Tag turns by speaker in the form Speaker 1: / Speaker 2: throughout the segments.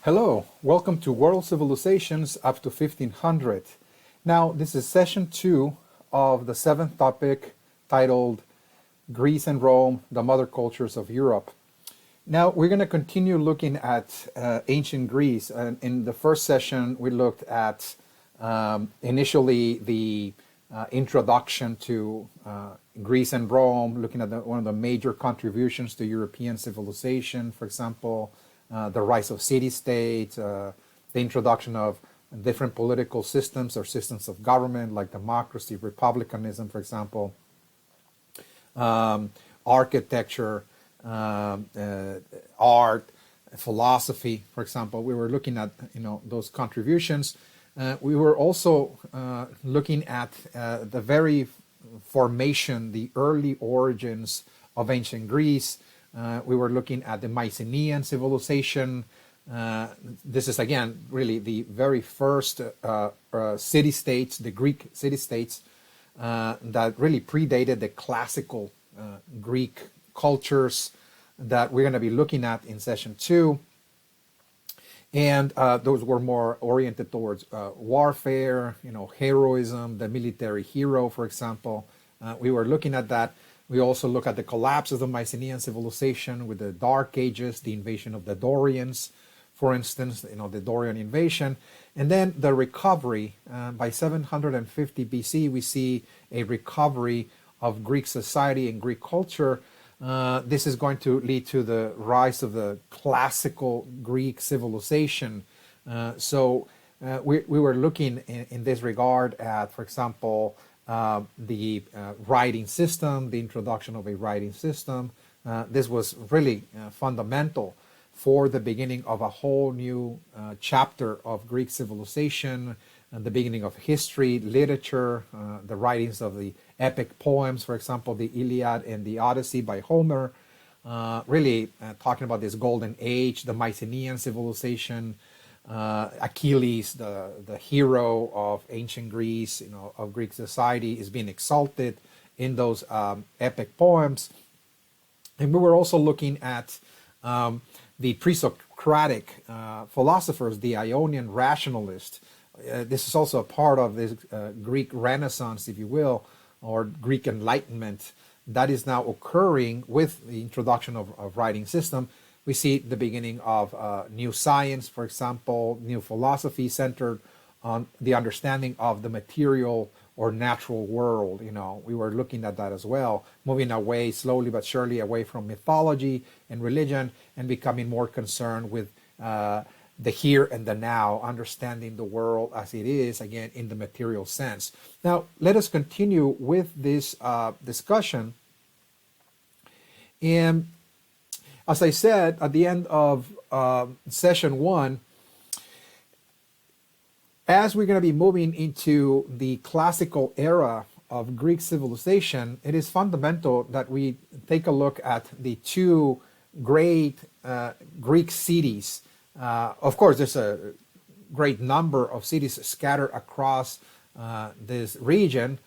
Speaker 1: Hello, welcome to World Civilizations up to 1500. Now, this is session 2 of the 7th topic titled Greece and Rome, the Mother Cultures of Europe. Now, we're going to continue looking at ancient Greece. And in the first session, we looked at initially the introduction to Greece and Rome, looking at one of the major contributions to European civilization, for example, the rise of city-states, the introduction of different political systems or systems of government like democracy, republicanism, for example, architecture, art, philosophy, for example. We were looking at those contributions. We were also looking at the very formation, the early origins of ancient Greece. We were looking at the Mycenaean civilization. This is, again, really the very first city-states, the Greek city-states, that really predated the classical Greek cultures that we're going to be looking at in session 2. And those were more oriented towards warfare, heroism, the military hero, for example. We were looking at that. We also look at the collapse of the Mycenaean civilization with the Dark Ages, the invasion of the Dorians, for instance, the Dorian invasion. And then the recovery. By 750 BC, we see a recovery of Greek society and Greek culture. This is going to lead to the rise of the classical Greek civilization. So we were looking in this regard at, for example, the writing system, the introduction of a writing system. This was really fundamental for the beginning of a whole new chapter of Greek civilization, and the beginning of history, literature, the writings of the epic poems, for example, the Iliad and the Odyssey by Homer, really talking about this golden age, the Mycenaean civilization, Achilles, the hero of ancient Greece, of Greek society, is being exalted in those epic poems. And we were also looking at the pre-Socratic philosophers, the Ionian rationalists. This is also a part of this Greek Renaissance, if you will, or Greek Enlightenment that is now occurring with the introduction of writing system. We see the beginning of new science, for example, new philosophy centered on the understanding of the material or natural world. We were looking at that as well, moving away slowly but surely away from mythology and religion and becoming more concerned with the here and the now, understanding the world as it is, again, in the material sense. Now, let us continue with this discussion. And as I said at the end of session 1, as we're going to be moving into the classical era of Greek civilization, it is fundamental that we take a look at the two great Greek cities. Of course, there's a great number of cities scattered across this region,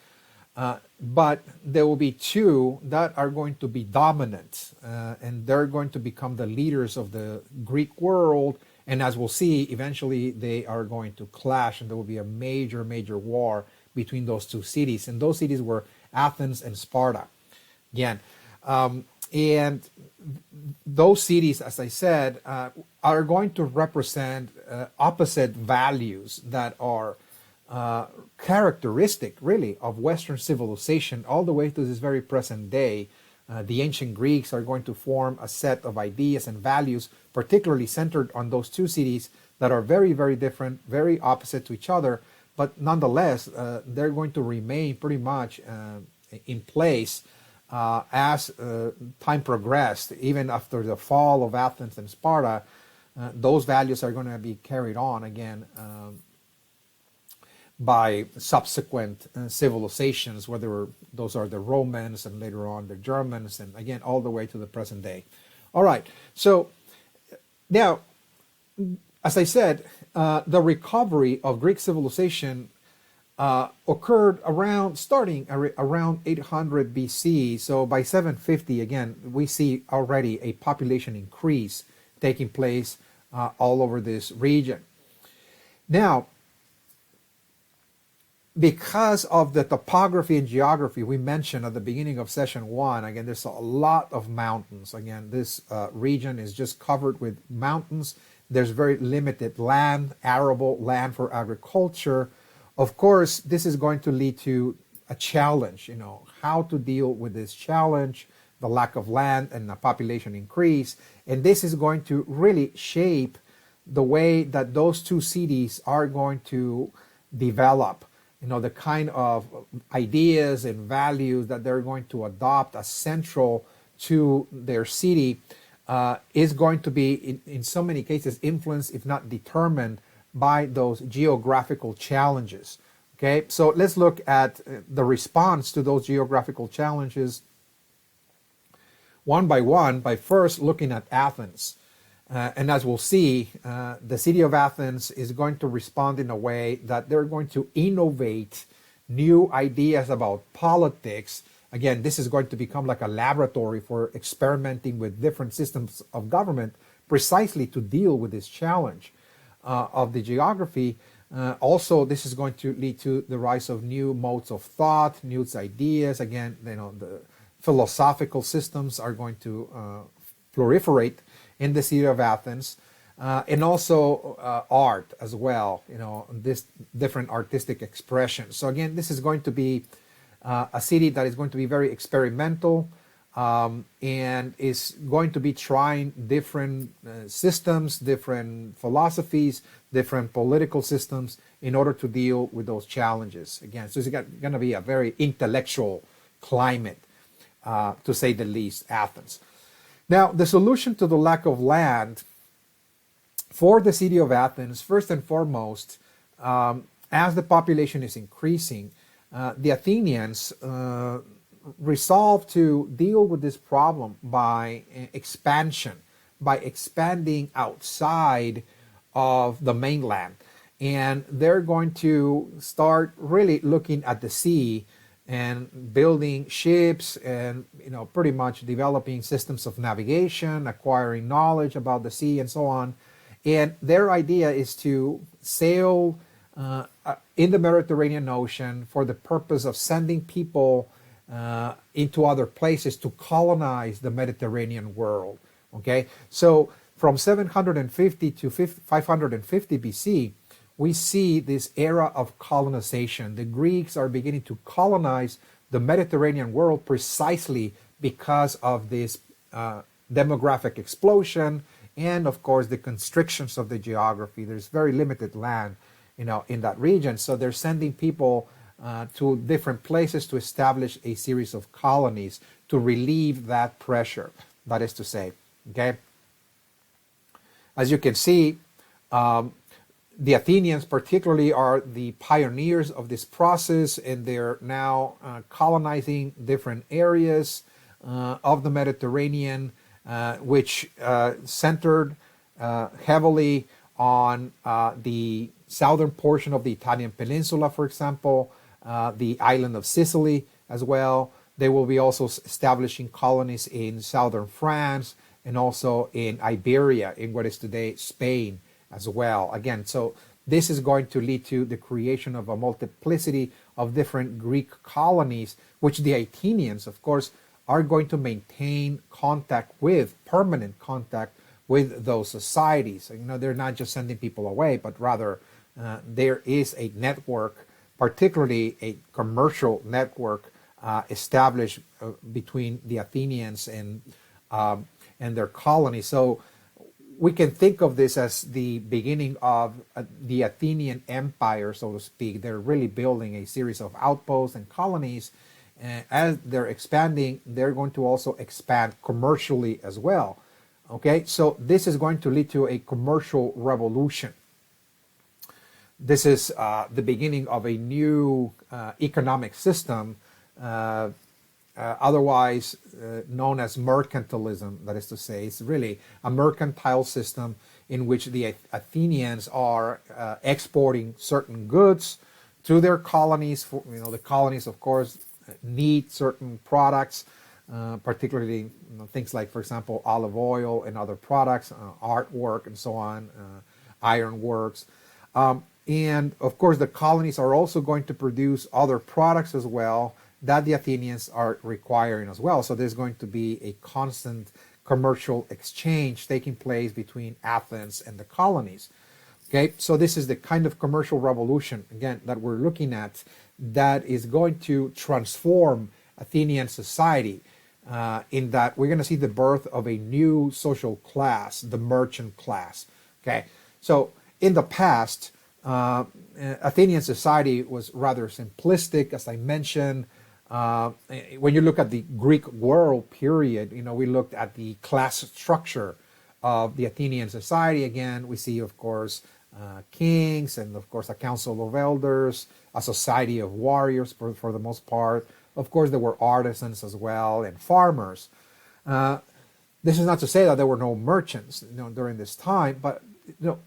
Speaker 1: but there will be two that are going to be dominant, and they're going to become the leaders of the Greek world. And as we'll see, eventually they are going to clash, and there will be a major, major war between those two cities. And those cities were Athens and Sparta. Again, and those cities, as I said, are going to represent opposite values that are characteristic, really, of Western civilization all the way to this very present day. The ancient Greeks are going to form a set of ideas and values, particularly centered on those two cities that are very, very different, very opposite to each other, but nonetheless, they're going to remain pretty much in place as time progressed. Even after the fall of Athens and Sparta, those values are going to be carried on again by subsequent civilizations, whether those are the Romans and later on the Germans, and again all the way to the present day. All right, so now, as I said, the recovery of Greek civilization occurred starting around 800 BC. So by 750, again, we see already a population increase taking place all over this region. Now, because of the topography and geography we mentioned at the beginning of session 1, again, there's a lot of mountains. Again, this region is just covered with mountains. There's very limited land, arable land for agriculture. Of course, this is going to lead to a challenge, how to deal with this challenge, the lack of land and the population increase. And this is going to really shape the way that those two cities are going to develop, the kind of ideas and values that they're going to adopt as central to their city is going to be, in so many cases, influenced, if not determined, by those geographical challenges. Okay, so let's look at the response to those geographical challenges one by one, by first looking at Athens. And as we'll see, the city of Athens is going to respond in a way that they're going to innovate new ideas about politics. Again, this is going to become like a laboratory for experimenting with different systems of government precisely to deal with this challenge of the geography. Also, this is going to lead to the rise of new modes of thought, new ideas. Again, the philosophical systems are going to proliferate in the city of Athens, and also art as well, this different artistic expression. So again, this is going to be a city that is going to be very experimental, and is going to be trying different systems, different philosophies, different political systems in order to deal with those challenges. Again, so it's going to be a very intellectual climate, to say the least, Athens. Now, the solution to the lack of land for the city of Athens, first and foremost, as the population is increasing, the Athenians resolved to deal with this problem by expansion, by expanding outside of the mainland. And they're going to start really looking at the sea and building ships and pretty much developing systems of navigation, acquiring knowledge about the sea and so on. And their idea is to sail in the Mediterranean Ocean for the purpose of sending people into other places to colonize the Mediterranean world. Okay, so from 750 to 550 BC, we see this era of colonization. The Greeks are beginning to colonize the Mediterranean world precisely because of this demographic explosion and, of course, the constrictions of the geography. There's very limited land, in that region. So they're sending people to different places to establish a series of colonies to relieve that pressure, that is to say. Okay. As you can see, the Athenians particularly are the pioneers of this process, and they're now colonizing different areas of the Mediterranean, which centered heavily on the southern portion of the Italian peninsula, for example, the island of Sicily as well. They will be also establishing colonies in southern France and also in Iberia, in what is today Spain as well. Again, so this is going to lead to the creation of a multiplicity of different Greek colonies, which the Athenians, of course, are going to maintain permanent contact with those societies. They're not just sending people away, but rather there is a network, particularly a commercial network, established between the Athenians and their colony. So we can think of this as the beginning of the Athenian empire, so to speak. They're really building a series of outposts and colonies. And as they're expanding, they're going to also expand commercially as well. Okay, so this is going to lead to a commercial revolution. This is the beginning of a new economic system, otherwise known as mercantilism. That is to say, it's really a mercantile system in which the Athenians are exporting certain goods to their colonies. The colonies, of course, need certain products particularly things like, for example, olive oil and other products, artwork and so on, ironworks. And of course, the colonies are also going to produce other products as well that the Athenians are requiring as well. So there's going to be a constant commercial exchange taking place between Athens and the colonies. Okay, so this is the kind of commercial revolution, again, that we're looking at that is going to transform Athenian society in that we're going to see the birth of a new social class, the merchant class. Okay, so in the past, Athenian society was rather simplistic, as I mentioned. When you look at the Greek world period, we looked at the class structure of the Athenian society. Again, we see, of course, kings and, of course, a council of elders, a society of warriors for the most part. Of course, there were artisans as well and farmers. This is not to say that there were no merchants during this time, but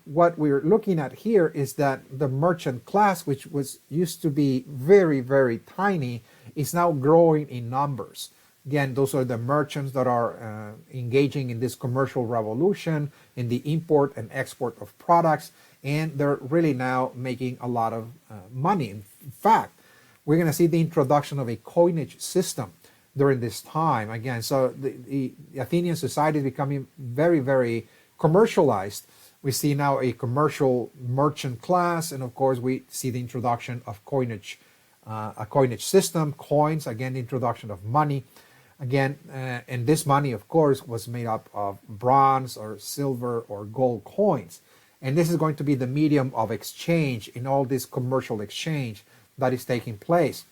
Speaker 1: what we're looking at here is that the merchant class, which used to be very, very tiny, is now growing in numbers. Again, those are the merchants that are engaging in this commercial revolution, in the import and export of products, and they're really now making a lot of money. In fact, we're going to see the introduction of a coinage system during this time. Again, so the Athenian society is becoming very, very commercialized. We see now a commercial merchant class, and of course we see the introduction of coinage, a coinage system, coins, again, the introduction of money. Again, and this money, of course, was made up of bronze or silver or gold coins. And this is going to be the medium of exchange in all this commercial exchange that is taking place.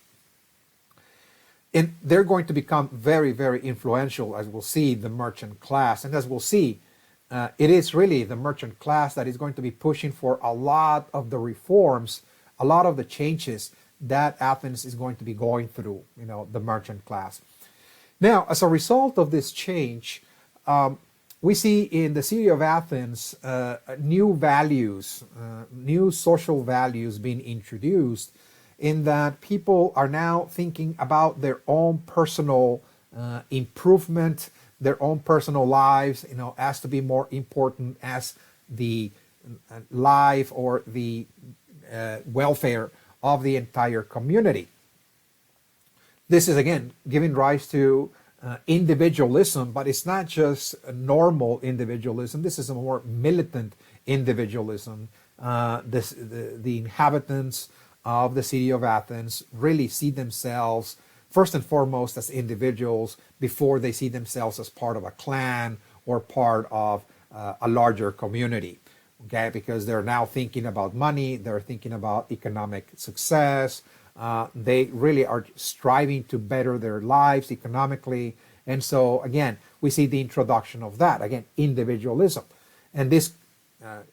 Speaker 1: And they're going to become very, very influential, as we'll see, the merchant class. And as we'll see, it is really the merchant class that is going to be pushing for a lot of the reforms, a lot of the changes that Athens is going to be going through, the merchant class. Now, as a result of this change, we see in the city of Athens new values, new social values being introduced, in that people are now thinking about their own personal improvement, their own personal lives, as to be more important as the life or the welfare of the entire community. This is, again, giving rise to individualism, but it's not just a normal individualism. This is a more militant individualism. The inhabitants of the city of Athens really see themselves first and foremost as individuals before they see themselves as part of a clan or part of a larger community. Okay, because they're now thinking about money, they're thinking about economic success. They really are striving to better their lives economically. And so, again, we see the introduction of that, again, individualism. And this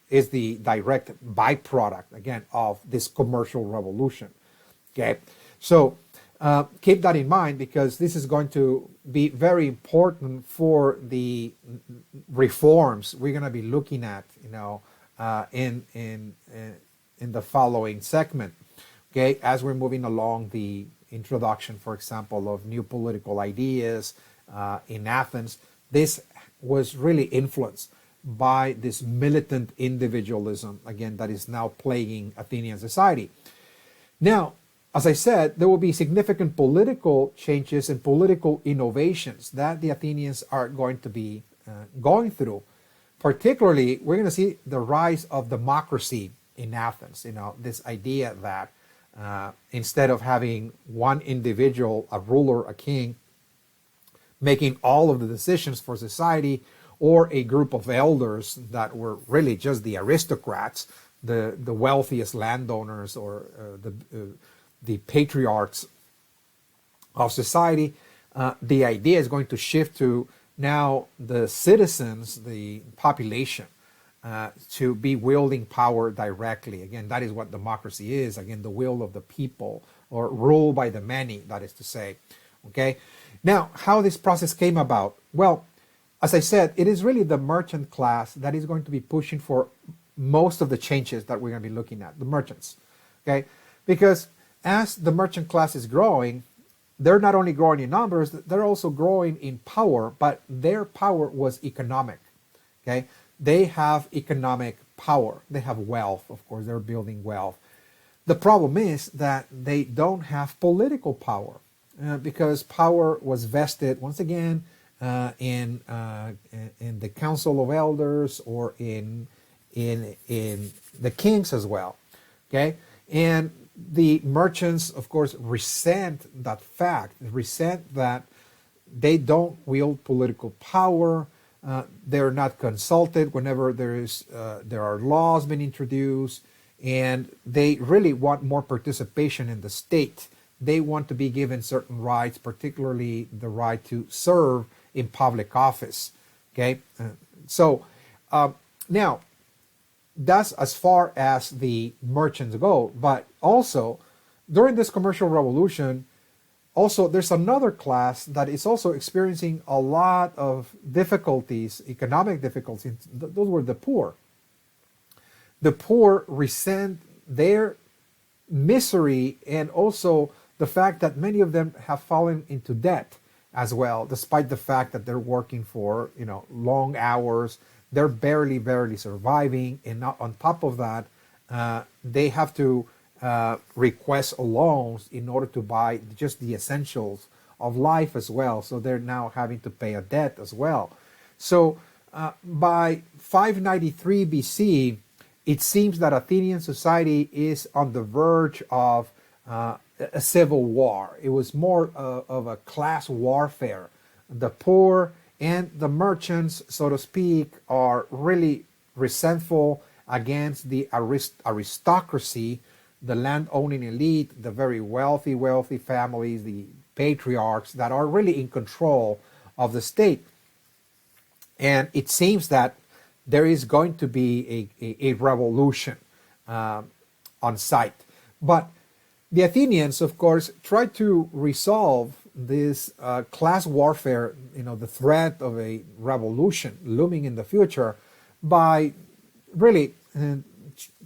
Speaker 1: is the direct byproduct, again, of this commercial revolution. Okay, so keep that in mind, because this is going to be very important for the reforms we're going to be looking at, in the following segment. Okay, as we're moving along the introduction, for example, of new political ideas in Athens, this was really influenced by this militant individualism, again, that is now plaguing Athenian society. Now, as I said, there will be significant political changes and political innovations that the Athenians are going to be going through. Particularly, we're going to see the rise of democracy in Athens. This idea that instead of having one individual, a ruler, a king, making all of the decisions for society, or a group of elders that were really just the aristocrats, the wealthiest landowners, or the patriarchs of society, the idea is going to shift to now the citizens, the population, to be wielding power directly. Again, that is what democracy is. Again, the will of the people, or rule by the many, that is to say. Okay. Now, how this process came about? Well, as I said, it is really the merchant class that is going to be pushing for most of the changes that we're going to be looking at, the merchants. Okay. Because as the merchant class is growing, they're not only growing in numbers, they're also growing in power, but their power was economic. Okay, they have economic power. They have wealth, of course. They're building wealth. The problem is that they don't have political power because power was vested once again in the council of elders or in the kings as well. Okay, and the merchants, of course, resent that fact, resent that they don't wield political power. They're not consulted whenever there are laws being introduced, and they really want more participation in the state. They want to be given certain rights, particularly the right to serve in public office. Okay, so now that's as far as the merchants go. But also during this commercial revolution, also there's another class that is also experiencing a lot of difficulties, economic difficulties. Those were the poor. The poor resent their misery and also the fact that many of them have fallen into debt as well, despite the fact that they're working for long hours. They're barely surviving, and not on top of that, they have to request loans in order to buy just the essentials of life as well. So they're now having to pay a debt as well. So by 593 BC, it seems that Athenian society is on the verge of a civil war. It was more of a class warfare. The poor and the merchants, so to speak, are really resentful against the aristocracy, the land-owning elite, the very wealthy families, the patriarchs that are really in control of the state. And it seems that there is going to be a revolution on site. But the Athenians, of course, tried to resolve this class warfare, the threat of a revolution looming in the future, by really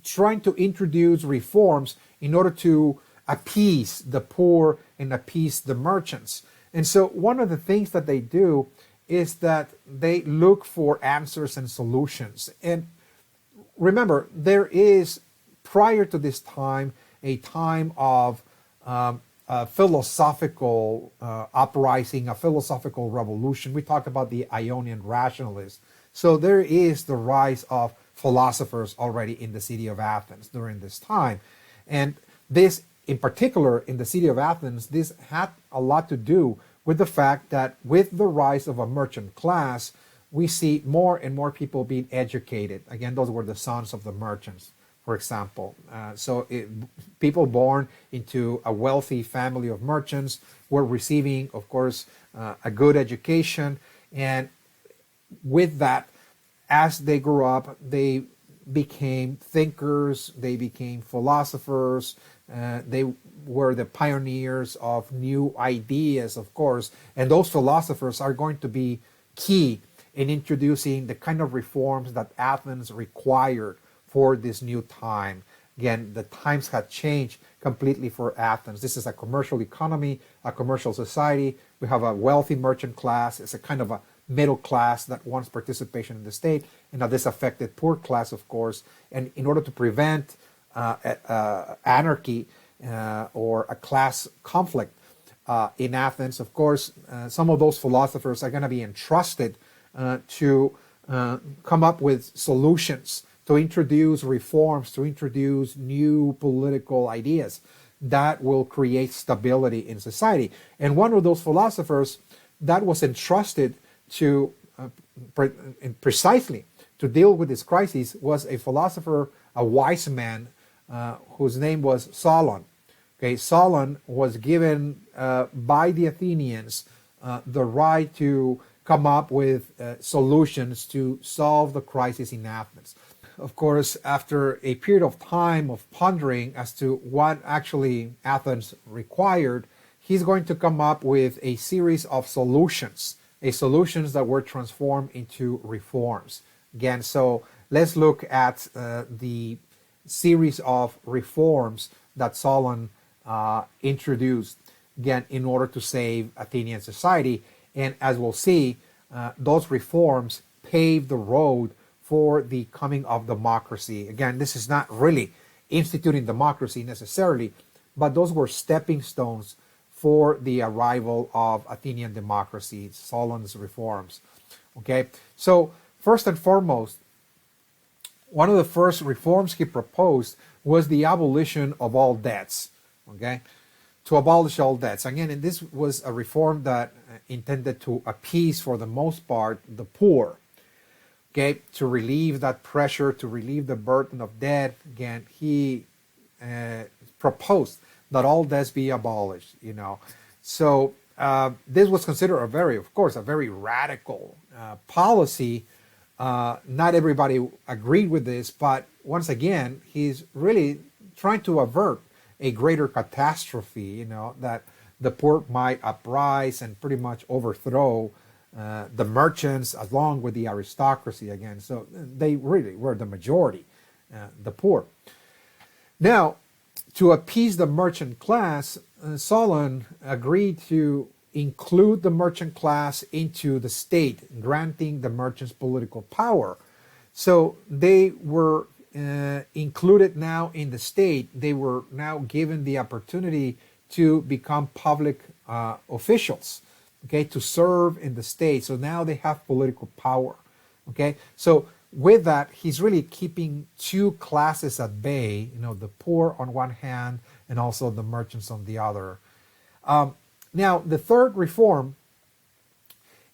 Speaker 1: trying to introduce reforms in order to appease the poor and appease the merchants. And so one of the things that they do is that they look for answers and solutions. And remember, there is, prior to this time, a time of a philosophical uprising, a philosophical revolution. We talked about the Ionian rationalists. So there is the rise of philosophers already in the city of Athens during this time. And this, in particular, in the city of Athens, this had a lot to do with the fact that with the rise of a merchant class, we see more and more people being educated. Again, those were the sons of the merchants, for example. People born into a wealthy family of merchants were receiving, of course, a good education. And with that, as they grew up, they became thinkers, they became philosophers, they were the pioneers of new ideas, of course. And those philosophers are going to be key in introducing the kind of reforms that Athens required for this new time. Again, the times had changed completely for Athens. This is a commercial economy, a commercial society. We have a wealthy merchant class. It's a kind of a middle class that wants participation in the state, and now this affected poor class, of course. And in order to prevent anarchy or a class conflict in Athens, of course, some of those philosophers are going to be entrusted to come up with solutions, to introduce reforms, to introduce new political ideas that will create stability in society. And one of those philosophers that was entrusted to precisely to deal with this crisis was a philosopher, a wise man, whose name was Solon. Okay, Solon was given by the Athenians the right to come up with solutions to solve the crisis in Athens. Of course, after a period of time of pondering as to what actually Athens required, he's going to come up with a series of solutions that were transformed into reforms. Again, so let's look at the series of reforms that Solon introduced. again, in order to save Athenian society. And as we'll see, those reforms paved the road for the coming of democracy. Again, this is not really instituting democracy necessarily, but those were stepping stones for the arrival of Athenian democracy, Solon's reforms. Okay, so first and foremost, one of the first reforms he proposed was the abolition of all debts. Okay, to abolish all debts. Again, and this was a reform that intended to appease, for the most part, the poor. Okay, to relieve that pressure, to relieve the burden of debt. Again, he proposed that all debts be abolished. So this was considered a very radical policy. Not everybody agreed with this, but once again, he's really trying to avert a greater catastrophe, that the poor might uprise and pretty much overthrow the merchants along with the aristocracy again. So they really were the majority, the poor. Now, to appease the merchant class, Solon agreed to include the merchant class into the state, granting the merchants political power. So they were included now in the state. They were now given the opportunity to become public officials, okay, to serve in the state. So now they have political power, okay. So with that, he's really keeping two classes at bay, the poor on one hand and also the merchants on the other. Now, the third reform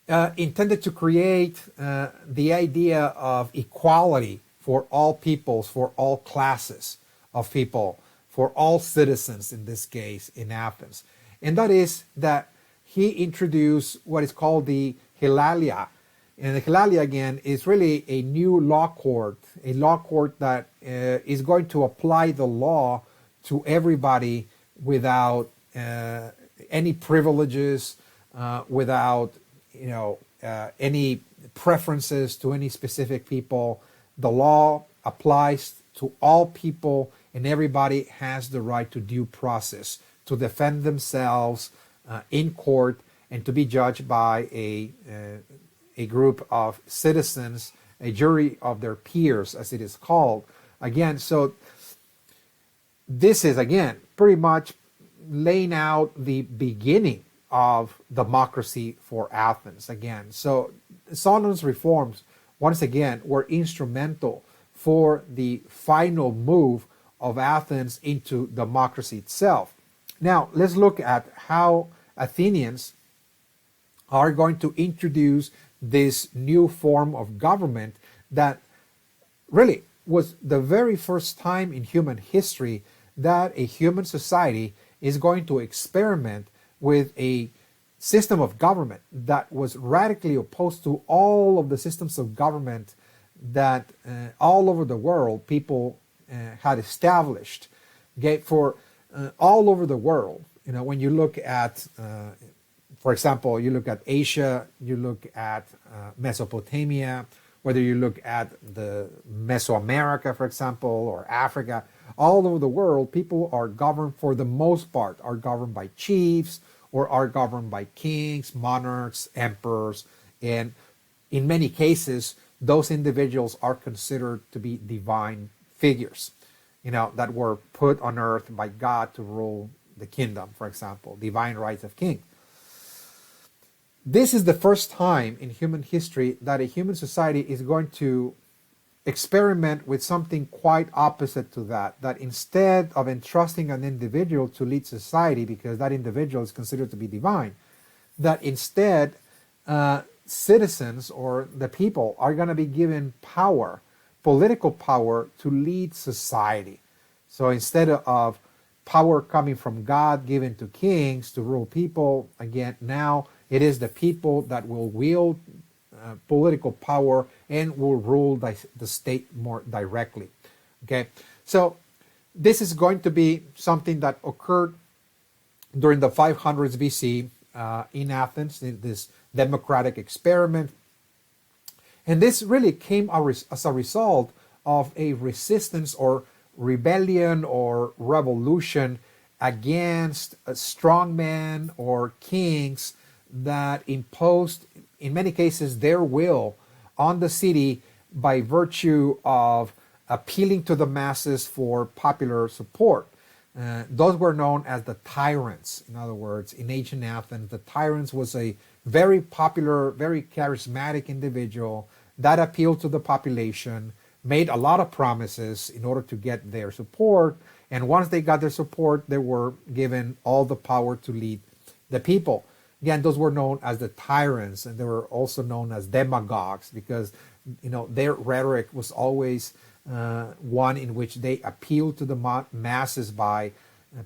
Speaker 1: intended to create the idea of equality for all peoples, for all classes of people, for all citizens in this case in Athens. And that is that he introduced what is called the Hilalia. And the Hilalia, again, is really a new law court, a law court that is going to apply the law to everybody without any privileges, without any preferences to any specific people. The law applies to all people, and everybody has the right to due process, to defend themselves in court, and to be judged by a group of citizens, a jury of their peers, as it is called. Again, so this is, again, pretty much laying out the beginning of democracy for Athens. Again, so Solon's reforms, once again, were instrumental for the final move of Athens into democracy itself. Now, let's look at how Athenians are going to introduce this new form of government that really was the very first time in human history that a human society is going to experiment with a system of government that was radically opposed to all of the systems of government that all over the world people had established. Okay, for all over the world, when you look at for example, you look at Asia, you look at Mesopotamia, whether you look at the Mesoamerica, for example, or Africa, all over the world, people are governed, for the most part, are governed by chiefs or are governed by kings, monarchs, emperors, and in many cases, those individuals are considered to be divine figures, that were put on earth by God to rule the kingdom, for example, divine rights of king. This is the first time in human history that a human society is going to experiment with something quite opposite to that. That instead of entrusting an individual to lead society, because that individual is considered to be divine, that instead citizens or the people are going to be given power, political power, to lead society. So instead of power coming from God given to kings to rule people, again, now it is the people that will wield political power and will rule the state more directly. Okay, so this is going to be something that occurred during the 500s BC in Athens, this democratic experiment. And this really came as a result of a resistance or rebellion or revolution against strongmen or kings that imposed, in many cases, their will on the city by virtue of appealing to the masses for popular support. Those were known as the tyrants. In other words, in ancient Athens, the tyrants was a very popular, very charismatic individual that appealed to the population, made a lot of promises in order to get their support, and once they got their support, they were given all the power to lead the people. Again, those were known as the tyrants, and they were also known as demagogues because, their rhetoric was always one in which they appealed to the masses by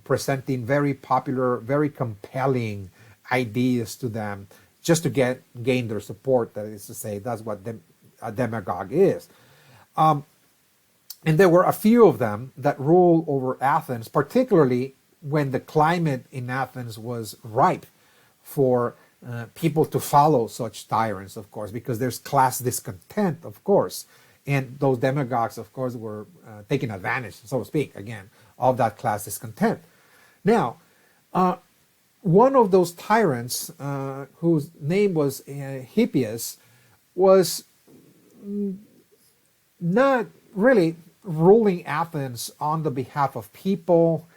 Speaker 1: presenting very popular, very compelling ideas to them, just to gain their support. That is to say, that's what a demagogue is. And there were a few of them that ruled over Athens, particularly when the climate in Athens was ripe for people to follow such tyrants, of course, because there's class discontent, of course. And those demagogues, of course, were taking advantage, so to speak, again, of that class discontent. Now, one of those tyrants, whose name was Hippias, was not really ruling Athens on the behalf of people.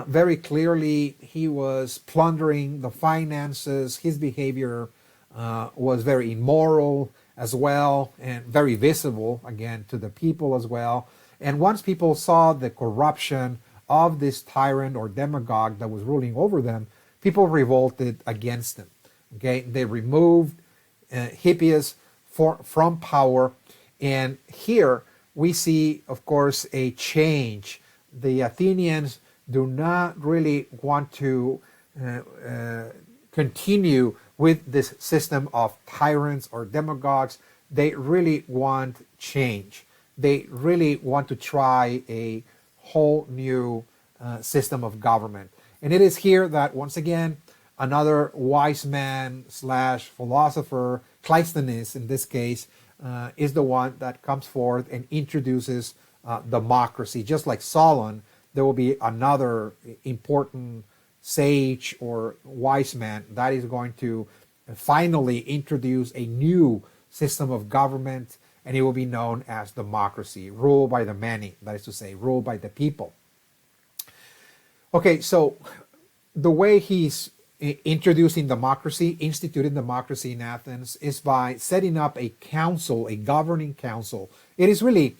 Speaker 1: Very clearly, he was plundering the finances. His behavior was very immoral as well, and very visible, again, to the people as well. And once people saw the corruption of this tyrant or demagogue that was ruling over them, people revolted against him. Okay, they removed Hippias from power, and here we see, of course, a change. The Athenians do not really want to continue with this system of tyrants or demagogues. They really want change. They really want to try a whole new system of government. And it is here that, once again, another wise man slash philosopher, Cleisthenes in this case, is the one that comes forth and introduces democracy. Just like Solon, there will be another important sage or wise man that is going to finally introduce a new system of government, and it will be known as democracy, ruled by the many, that is to say, ruled by the people. Okay, so the way he's introducing democracy, instituting democracy in Athens, is by setting up a council, a governing council. It is really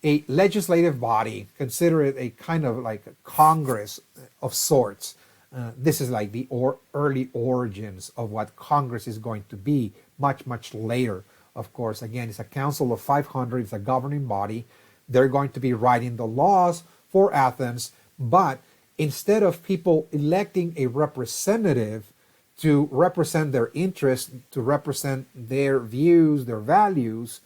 Speaker 1: a legislative body. Consider it a kind of like a Congress of sorts. This is like the early origins of what Congress is going to be much, much later. Of course, again, it's a council of 500. It's a governing body. They're going to be writing the laws for Athens, but instead of people electing a representative to represent their interests, to represent their views, their values,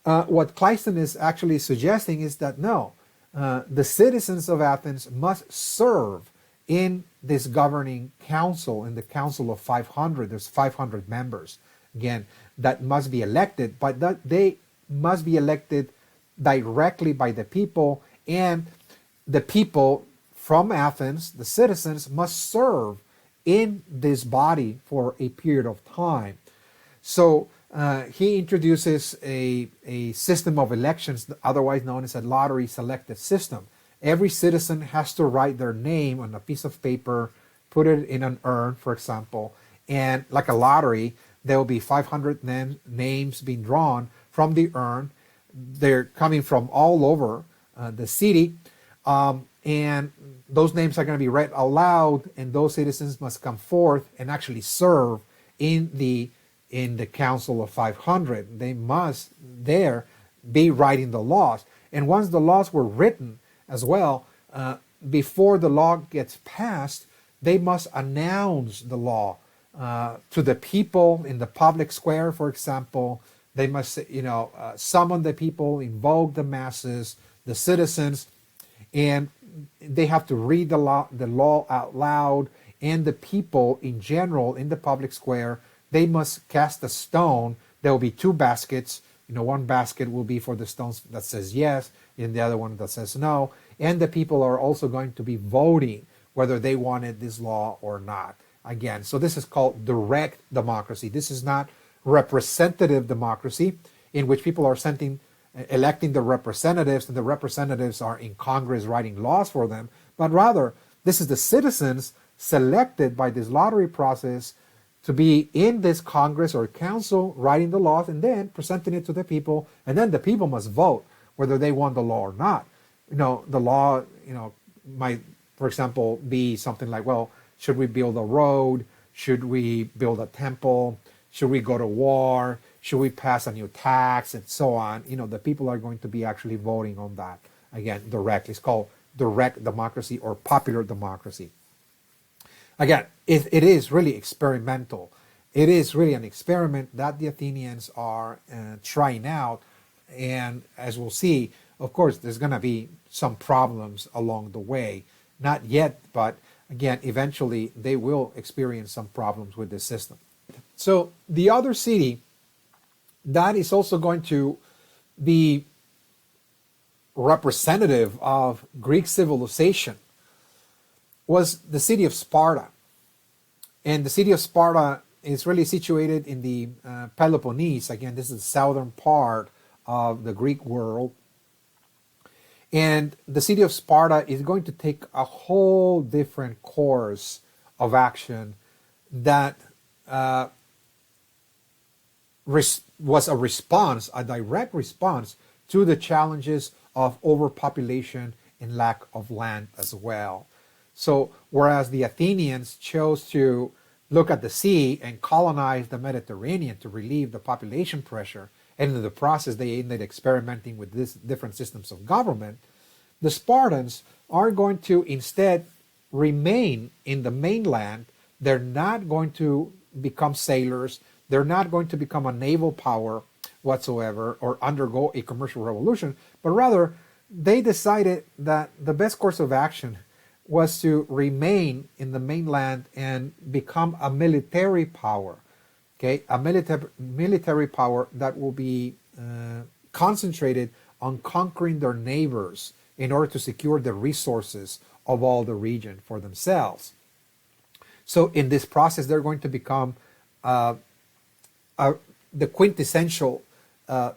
Speaker 1: what Cleisthenes is actually suggesting is that no, the citizens of Athens must serve in this governing council, in the council of 500. There's 500 members, again, that must be elected, but that they must be elected directly by the people, and the people from Athens, the citizens, must serve in this body for a period of time. So he introduces a system of elections, otherwise known as a lottery selected system. Every citizen has to write their name on a piece of paper, put it in an urn, for example, and like a lottery, there will be 500 names being drawn from the urn. They're coming from all over the city, and those names are going to be read aloud, and those citizens must come forth and actually serve in the council of 500. They must there be writing the laws, and once the laws were written as well, before the law gets passed, they must announce the law to the people in the public square, for example. They must, summon the people, invoke the masses, the citizens, and they have to read the law out loud. And the people in general in the public square, they must cast a stone. There will be two baskets. One basket will be for the stones that says yes, and the other one that says no. And the people are also going to be voting whether they wanted this law or not. Again, so this is called direct democracy. This is not representative democracy, in which people are electing the representatives, and the representatives are in Congress writing laws for them, but rather this is the citizens selected by this lottery process to be in this Congress or council writing the laws and then presenting it to the people, and then the people must vote whether they want the law or not. The law, might, for example, be something like, well, should we build a road? Should we build a temple? Should we go to war? Should we pass a new tax? And so on. The people are going to be actually voting on that. Again, directly. It's called direct democracy or popular democracy. Again, it is really experimental. It is really an experiment that the Athenians are trying out. And as we'll see, of course, there's going to be some problems along the way. Not yet, but again, eventually they will experience some problems with this system. So the other city that is also going to be representative of Greek civilization was the city of Sparta. And the city of Sparta is really situated in the Peloponnese. Again, this is the southern part of the Greek world. And the city of Sparta is going to take a whole different course of action that was a direct response to the challenges of overpopulation and lack of land as well. So whereas the Athenians chose to look at the sea and colonize the Mediterranean to relieve the population pressure, and in the process they ended experimenting with these different systems of government, the Spartans are going to instead remain in the mainland. They're not going to become sailors. They're not going to become a naval power whatsoever or undergo a commercial revolution, but rather they decided that the best course of action was to remain in the mainland and become a military power, okay? A military power that will be concentrated on conquering their neighbors in order to secure the resources of all the region for themselves. So in this process, they're going to become the quintessential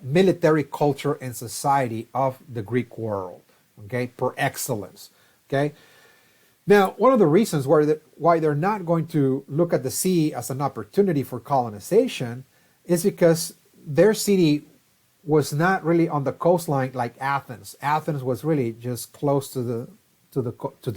Speaker 1: military culture and society of the Greek world, okay, per excellence, okay? Now, one of the reasons why they're not going to look at the sea as an opportunity for colonization is because their city was not really on the coastline like Athens. Athens was really just close to the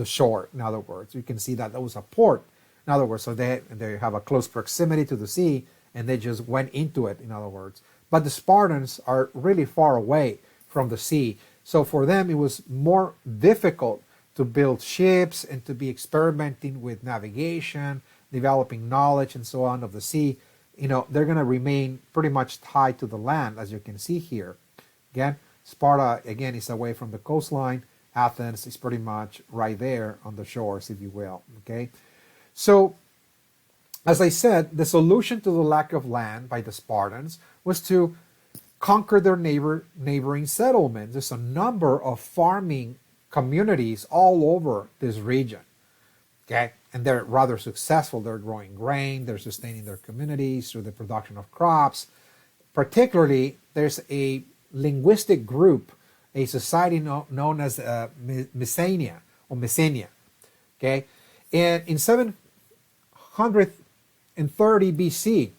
Speaker 1: shore. In other words, you can see that was a port. In other words, so they have a close proximity to the sea, and they just went into it. In other words, but the Spartans are really far away from the sea, so for them it was more difficult to build ships and to be experimenting with navigation, developing knowledge and so on of the sea. They're going to remain pretty much tied to the land, as you can see here. Again, Sparta, again, is away from the coastline. Athens is pretty much right there on the shores, if you will. Okay, so as I said, the solution to the lack of land by the Spartans was to conquer their neighboring settlements. There's a number of farming communities all over this region, okay, and they're rather successful. They're growing grain, they're sustaining their communities through the production of crops. Particularly, there's a linguistic group, a society known as Messenia, okay, and in 730 BC,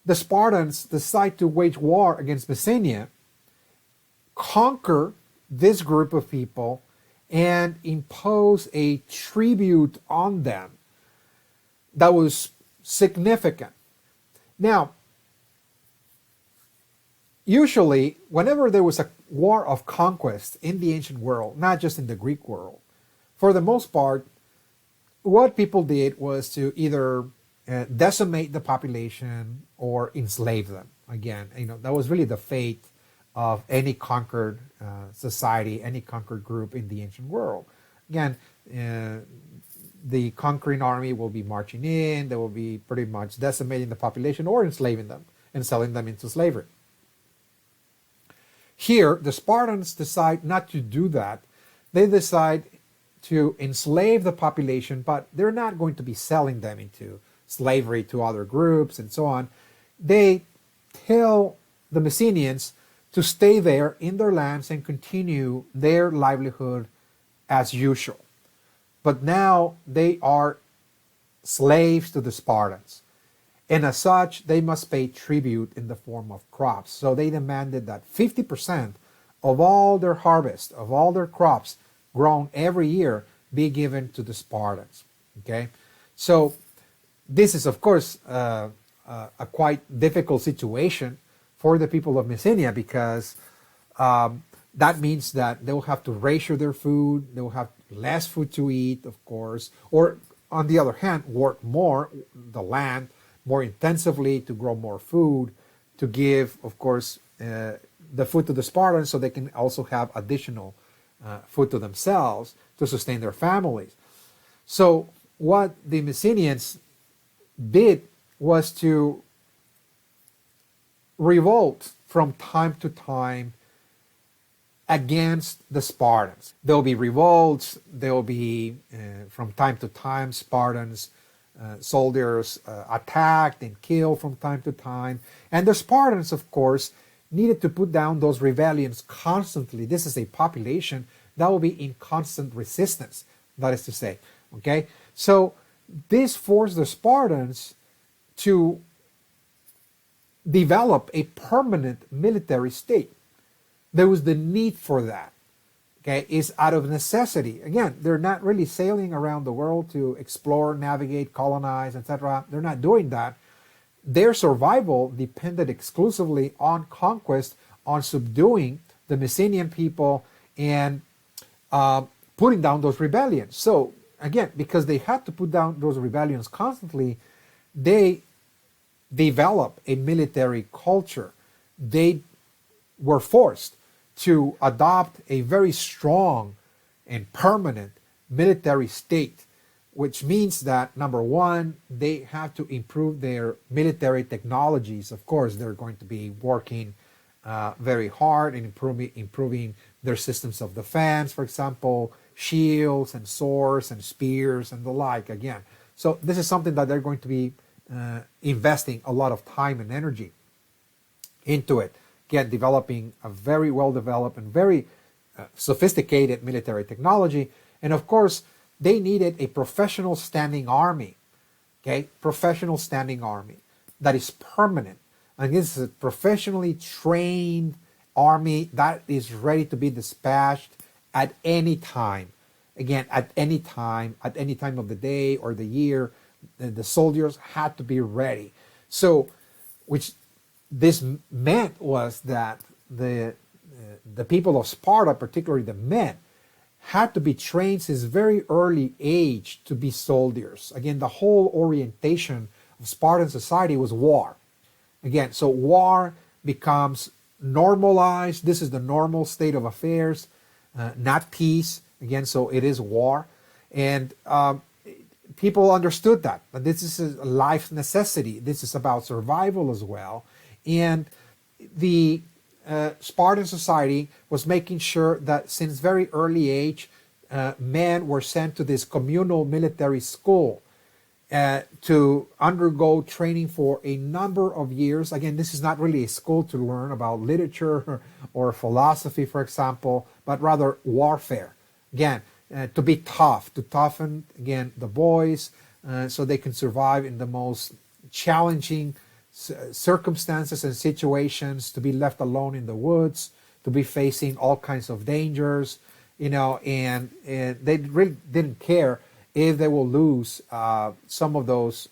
Speaker 1: the Spartans decide to wage war against Messenia, conquer this group of people, and impose a tribute on them that was significant. Now, usually, whenever there was a war of conquest in the ancient world, not just in the Greek world, for the most part, what people did was to either decimate the population or enslave them. Again, that was really the fate of any conquered society, any conquered group in the ancient world. Again, the conquering army will be marching in, they will be pretty much decimating the population or enslaving them and selling them into slavery. Here, the Spartans decide not to do that. They decide to enslave the population, but they're not going to be selling them into slavery to other groups and so on. They tell the Messenians to stay there in their lands and continue their livelihood as usual. But now they are slaves to the Spartans. And as such, they must pay tribute in the form of crops. So they demanded that 50% of all their harvest, of all their crops grown every year, be given to the Spartans. Okay? So this is, of course, a quite difficult situation for the people of Messenia, because that means that they will have to ration their food, they will have less food to eat, of course, or on the other hand, work more the land more intensively to grow more food, to give, of course, the food to the Spartans so they can also have additional food to themselves to sustain their families. So what the Messenians did was to revolt from time to time against the Spartans. There will be revolts, there will be, from time to time, Spartans, soldiers attacked and killed from time to time. And the Spartans, of course, needed to put down those rebellions constantly. This is a population that will be in constant resistance, that is to say. Okay? So this forced the Spartans to develop a permanent military state. There was the need for that. Okay, is out of necessity. Again, they're not really sailing around the world to explore, navigate, colonize, etc. They're not doing that. Their survival depended exclusively on conquest, on subduing the Messenian people and putting down those rebellions. So again, because they had to put down those rebellions constantly, they developed a military culture. They were forced to adopt a very strong and permanent military state, which means that, number one, they have to improve their military technologies. Of course, they're going to be working very hard in improving their systems of defense, for example, shields and swords and spears and the like, again. So this is something that they're going to be investing a lot of time and energy into it. Again, developing a very well-developed and very sophisticated military technology. And of course, they needed a professional standing army, okay? Professional standing army that is permanent. And this is a professionally trained army that is ready to be dispatched at any time. Again, at any time of the day or the year, the soldiers had to be ready. So, which this meant was that the people of Sparta, particularly the men, had to be trained since very early age to be soldiers. Again, the whole orientation of Spartan society was war. Again, so war becomes normalized. This is the normal state of affairs, not peace. Again, so it is war. And people understood that. But this is a life necessity. This is about survival as well. And the Spartan society was making sure that since very early age, men were sent to this communal military school to undergo training for a number of years. Again, this is not really a school to learn about literature or philosophy, for example, but rather warfare. Again, to be tough, to toughen, again, the boys so they can survive in the most challenging circumstances and situations, to be left alone in the woods, to be facing all kinds of dangers, and they really didn't care if they will lose some of those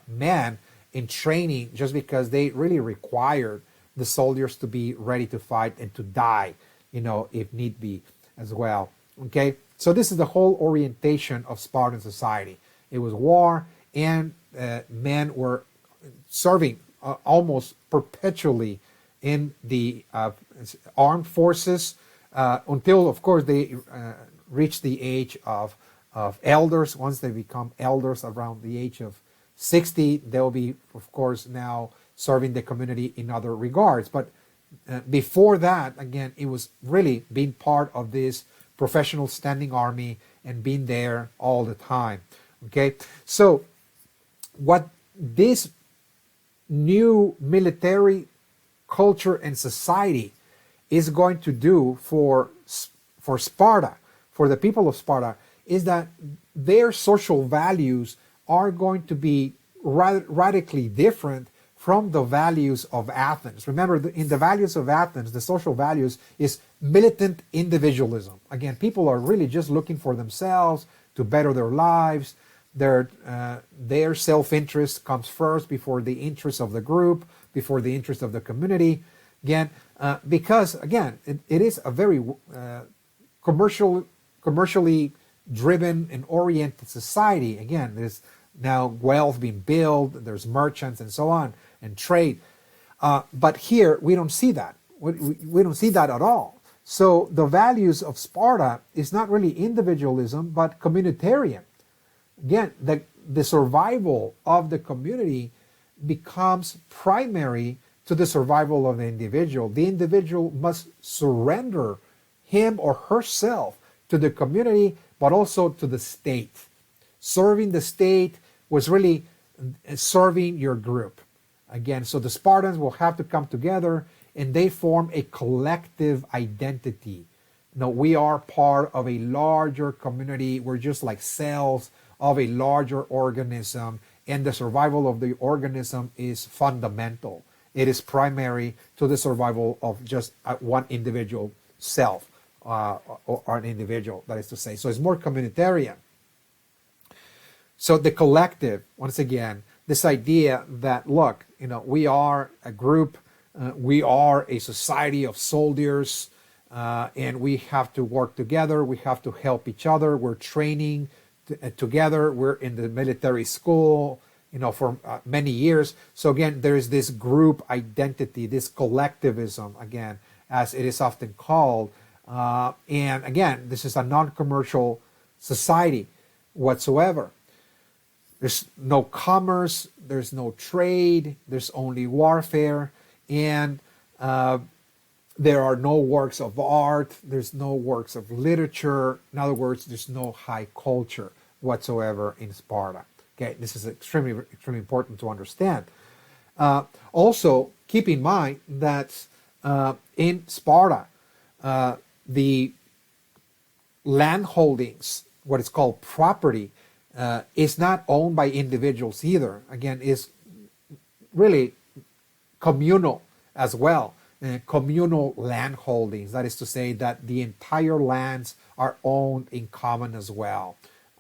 Speaker 1: men in training, just because they really required the soldiers to be ready to fight and to die, if need be as well. Okay, so this is the whole orientation of Spartan society. It was war, and men were serving almost perpetually in the armed forces until, of course, they reach the age of elders. Once they become elders around the age of 60, they'll be, of course, now serving the community in other regards. But before that, again, it was really being part of this professional standing army and being there all the time. Okay, so what this new military culture and society is going to do for Sparta, for the people of Sparta, is that their social values are going to be radically different from the values of Athens. Remember, in the values of Athens, the social values is militant individualism. Again, people are really just looking for themselves to better their lives. Their self-interest comes first before the interest of the group, before the interest of the community. Again, because again, it is a very commercially driven and oriented society. Again, there's now wealth being built, there's merchants and so on, and trade. But here, we don't see that. We don't see that at all. So the values of Sparta is not really individualism, but communitarian. Again, the survival of the community becomes primary to the survival of the individual. The individual must surrender him or herself to the community, but also to the state. Serving the state was really serving your group. Again, so the Spartans will have to come together and they form a collective identity. No, we are part of a larger community. We're just like cells of a larger organism, and the survival of the organism is fundamental. It is primary to the survival of just one individual self, or an individual, that is to say. So it's more communitarian. So the collective, once again, this idea that, look, we are a group, we are a society of soldiers, and we have to work together, we have to help each other, we're training together, we're in the military school, for many years. So again, there is this group identity, this collectivism, again, as it is often called. And again, this is a non-commercial society whatsoever. There's no commerce, there's no trade, there's only warfare, and there are no works of art, there's no works of literature. In other words, there's no high culture whatsoever in Sparta. Okay, this is extremely important to understand. Also, keep in mind that in Sparta, the land holdings, what is called property, is not owned by individuals either. Again, is really communal as well. Communal land holdings. That is to say that the entire lands are owned in common as well.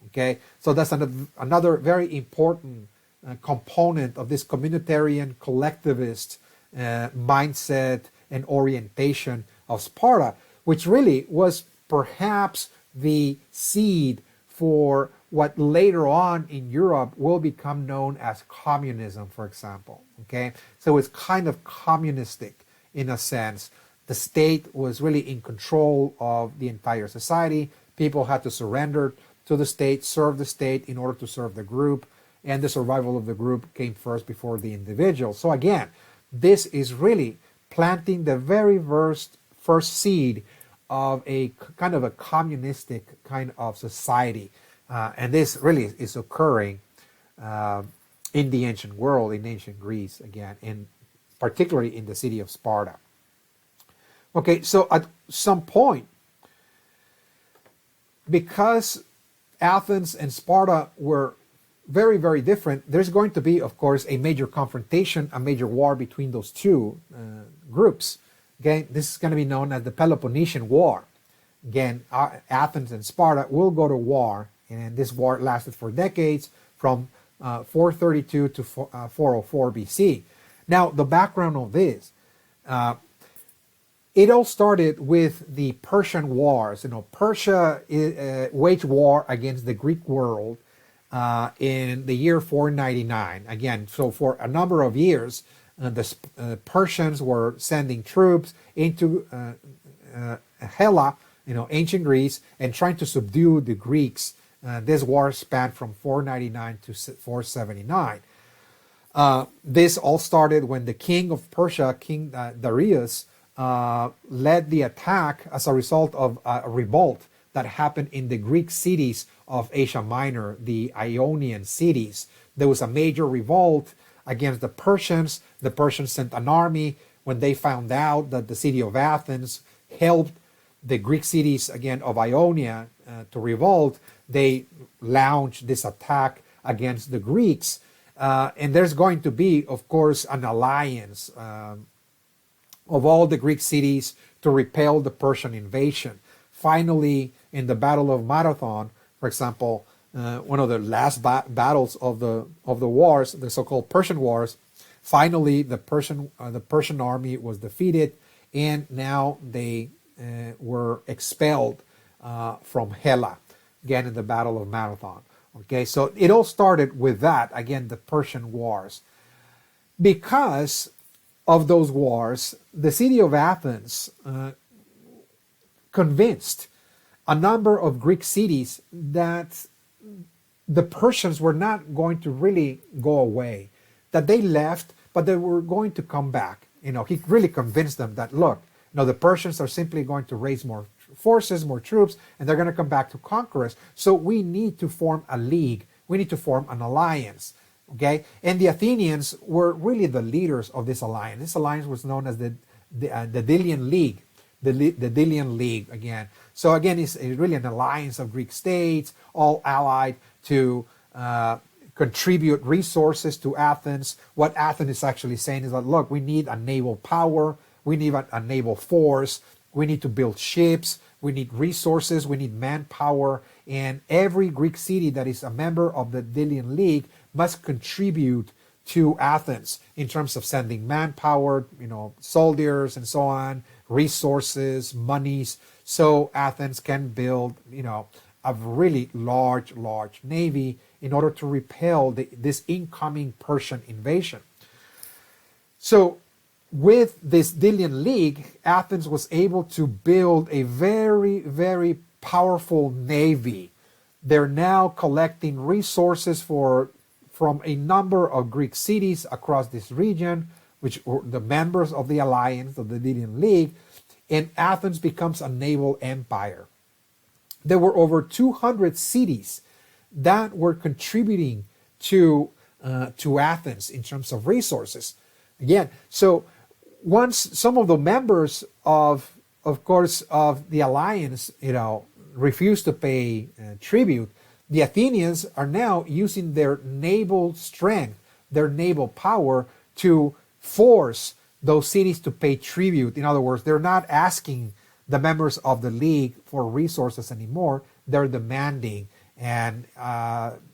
Speaker 1: Okay, so that's another very important component of this communitarian collectivist mindset and orientation of Sparta, which really was perhaps the seed for what later on in Europe will become known as communism, for example. Okay, so it's kind of communistic in a sense. The state was really in control of the entire society. People had to surrender to the state, serve the state in order to serve the group, and the survival of the group came first before the individual. So again, this is really planting the very first seed of a kind of a communistic kind of society. And this really is occurring in the ancient world, in ancient Greece, again, and particularly in the city of Sparta. Okay, so at some point, because Athens and Sparta were very, very different, there's going to be, of course, a major confrontation, a major war between those two groups. Again, this is going to be known as the Peloponnesian War. Again, Athens and Sparta will go to war, and this war lasted for decades, from 432 to 404 BC. Now, the background of this, it all started with the Persian Wars. Persia waged war against the Greek world in the year 499. Again, so for a number of years, the Persians were sending troops into Hella, ancient Greece, and trying to subdue the Greeks. This war spanned from 499 to 479. This all started when the king of Persia, King Darius, led the attack as a result of a revolt that happened in the Greek cities of Asia Minor, the Ionian cities. There was a major revolt against the Persians. The Persians sent an army. When they found out that the city of Athens helped the Greek cities again of Ionia to revolt, they launched this attack against the Greeks. And there's going to be, of course, an alliance of all the Greek cities to repel the Persian invasion. Finally, in the Battle of Marathon, for example, one of the last battles of the wars, the so-called Persian Wars, finally the Persian army was defeated, and now they were expelled from Hella, again in the Battle of Marathon. Okay, so it all started with that, again, the Persian Wars. Because of those wars, the city of Athens convinced a number of Greek cities that the Persians were not going to really go away, that they left, but they were going to come back. He really convinced them that, look, the Persians are simply going to raise more forces, more troops, and they're going to come back to conquer us. So we need to form a league. We need to form an alliance. Okay, and the Athenians were really the leaders of this alliance. This alliance was known as the Delian League, the Delian League again. So again, it's really an alliance of Greek states, all allied to contribute resources to Athens. What Athens is actually saying is that, look, we need a naval power, we need a naval force, we need to build ships, we need resources, we need manpower, and every Greek city that is a member of the Delian League must contribute to Athens in terms of sending manpower, soldiers and so on, resources, monies, so Athens can build, a really large navy in order to repel this incoming Persian invasion. So with this Delian League, Athens was able to build a very, very powerful navy. They're now collecting resources from a number of Greek cities across this region, which were the members of the alliance of the Delian League, and Athens becomes a naval empire. There were over 200 cities that were contributing to Athens in terms of resources. Again, so once some of the members of course, of the alliance, refused to pay tribute, the Athenians are now using their naval strength, their naval power, to force those cities to pay tribute. In other words, they're not asking the members of the league for resources anymore. They're demanding. And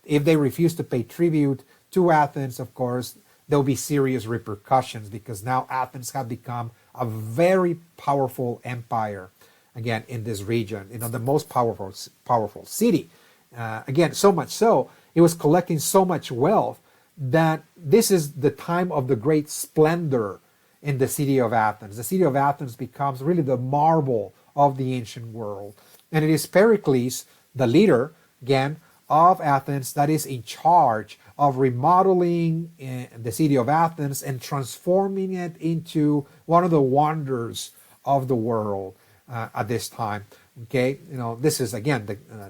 Speaker 1: if they refuse to pay tribute to Athens, of course, there'll be serious repercussions, because now Athens have become a very powerful empire, again, in this region, the most powerful city. Again, so much so, it was collecting so much wealth that this is the time of the great splendor in the city of Athens. The city of Athens becomes really the marvel of the ancient world. And it is Pericles, the leader, again, of Athens, that is in charge of remodeling the city of Athens and transforming it into one of the wonders of the world at this time. Okay, this is again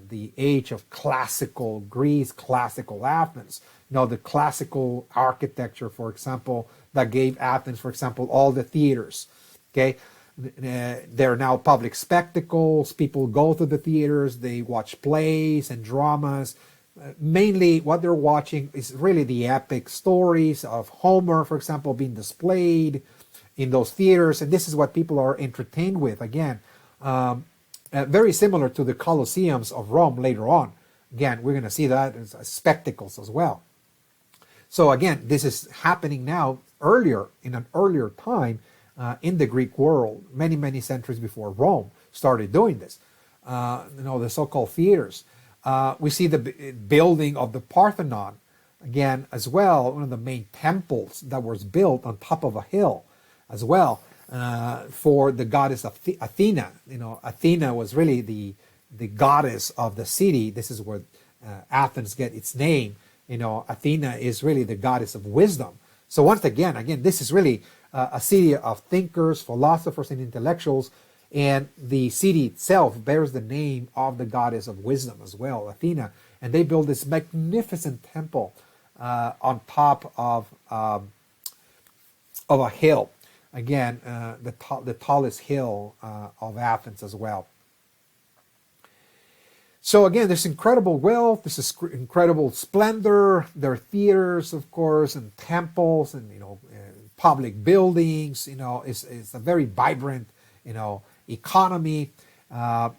Speaker 1: the age of classical Greece, classical Athens. The classical architecture, for example, that gave Athens, for example, all the theaters. Okay, they're now public spectacles. People go to the theaters. They watch plays and dramas. Mainly, what they're watching is really the epic stories of Homer, for example, being displayed in those theaters, and this is what people are entertained with. Again. Very similar to the Colosseums of Rome later on. Again, we're going to see that as spectacles as well. So again, this is happening now in an earlier time in the Greek world, many centuries before Rome started doing this. The so-called theaters. We see the building of the Parthenon, again, as well, one of the main temples that was built on top of a hill as well. For the goddess of Athena. Athena was really the goddess of the city. This is where Athens get its name. Athena is really the goddess of wisdom. So once again, this is really a city of thinkers, philosophers, and intellectuals. And the city itself bears the name of the goddess of wisdom as well, Athena. And they build this magnificent temple on top of a hill. Again, the tallest hill of Athens as well. So again, this incredible wealth, this is incredible splendor. There are theaters, of course, and temples, and public buildings. It's a very vibrant, economy.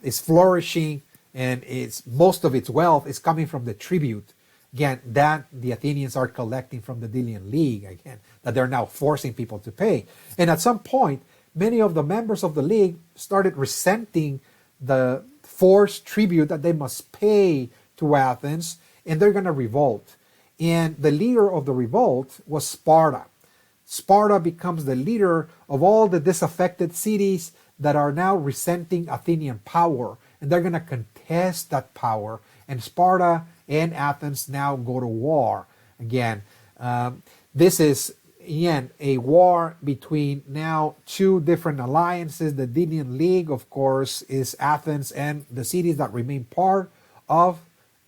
Speaker 1: Is flourishing, and most of its wealth is coming from the tribute. Again, that the Athenians are collecting from the Delian League. Again, that they're now forcing people to pay. And at some point, many of the members of the league started resenting the forced tribute that they must pay to Athens, and they're going to revolt. And the leader of the revolt was Sparta. Sparta becomes the leader of all the disaffected cities that are now resenting Athenian power, and they're going to contest that power. And Sparta and Athens now go to war. Again, this is a war between now two different alliances. The Delian League, of course, is Athens and the cities that remain part of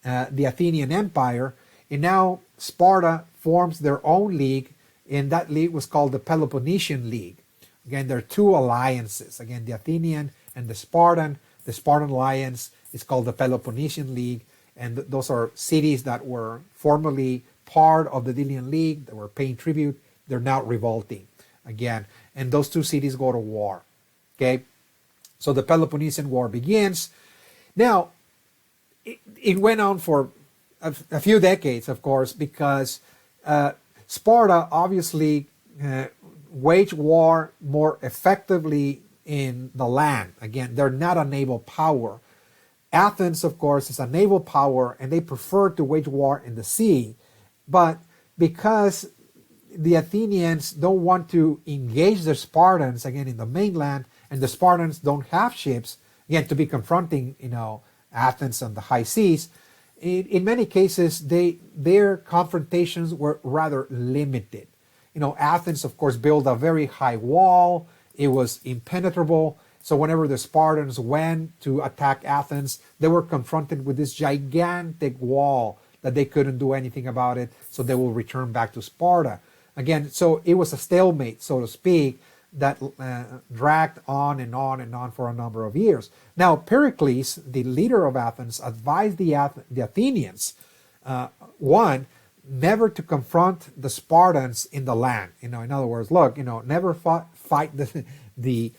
Speaker 1: the Athenian Empire. And now Sparta forms their own league, and that league was called the Peloponnesian League. Again, there are two alliances. Again, the Athenian and the Spartan. The Spartan alliance is called the Peloponnesian League, and those are cities that were formerly part of the Delian League, that were paying tribute. They're now revolting again, and those two cities go to war. Okay, so the Peloponnesian War begins. Now, it went on for a few decades, of course, because Sparta obviously waged war more effectively in the land. Again, they're not a naval power. Athens, of course, is a naval power, and they prefer to wage war in the sea. But because the Athenians don't want to engage the Spartans again in the mainland, and the Spartans don't have ships again to be confronting Athens on the high seas, in many cases their confrontations were rather limited. Athens, of course, built a very high wall. It was impenetrable. So whenever the Spartans went to attack Athens, they were confronted with this gigantic wall that they couldn't do anything about it. So they will return back to Sparta. Again, so it was a stalemate, so to speak, that dragged on and on and on for a number of years. Now, Pericles, the leader of Athens, advised the Athenians, one, never to confront the Spartans in the land. In other words, look, never fight the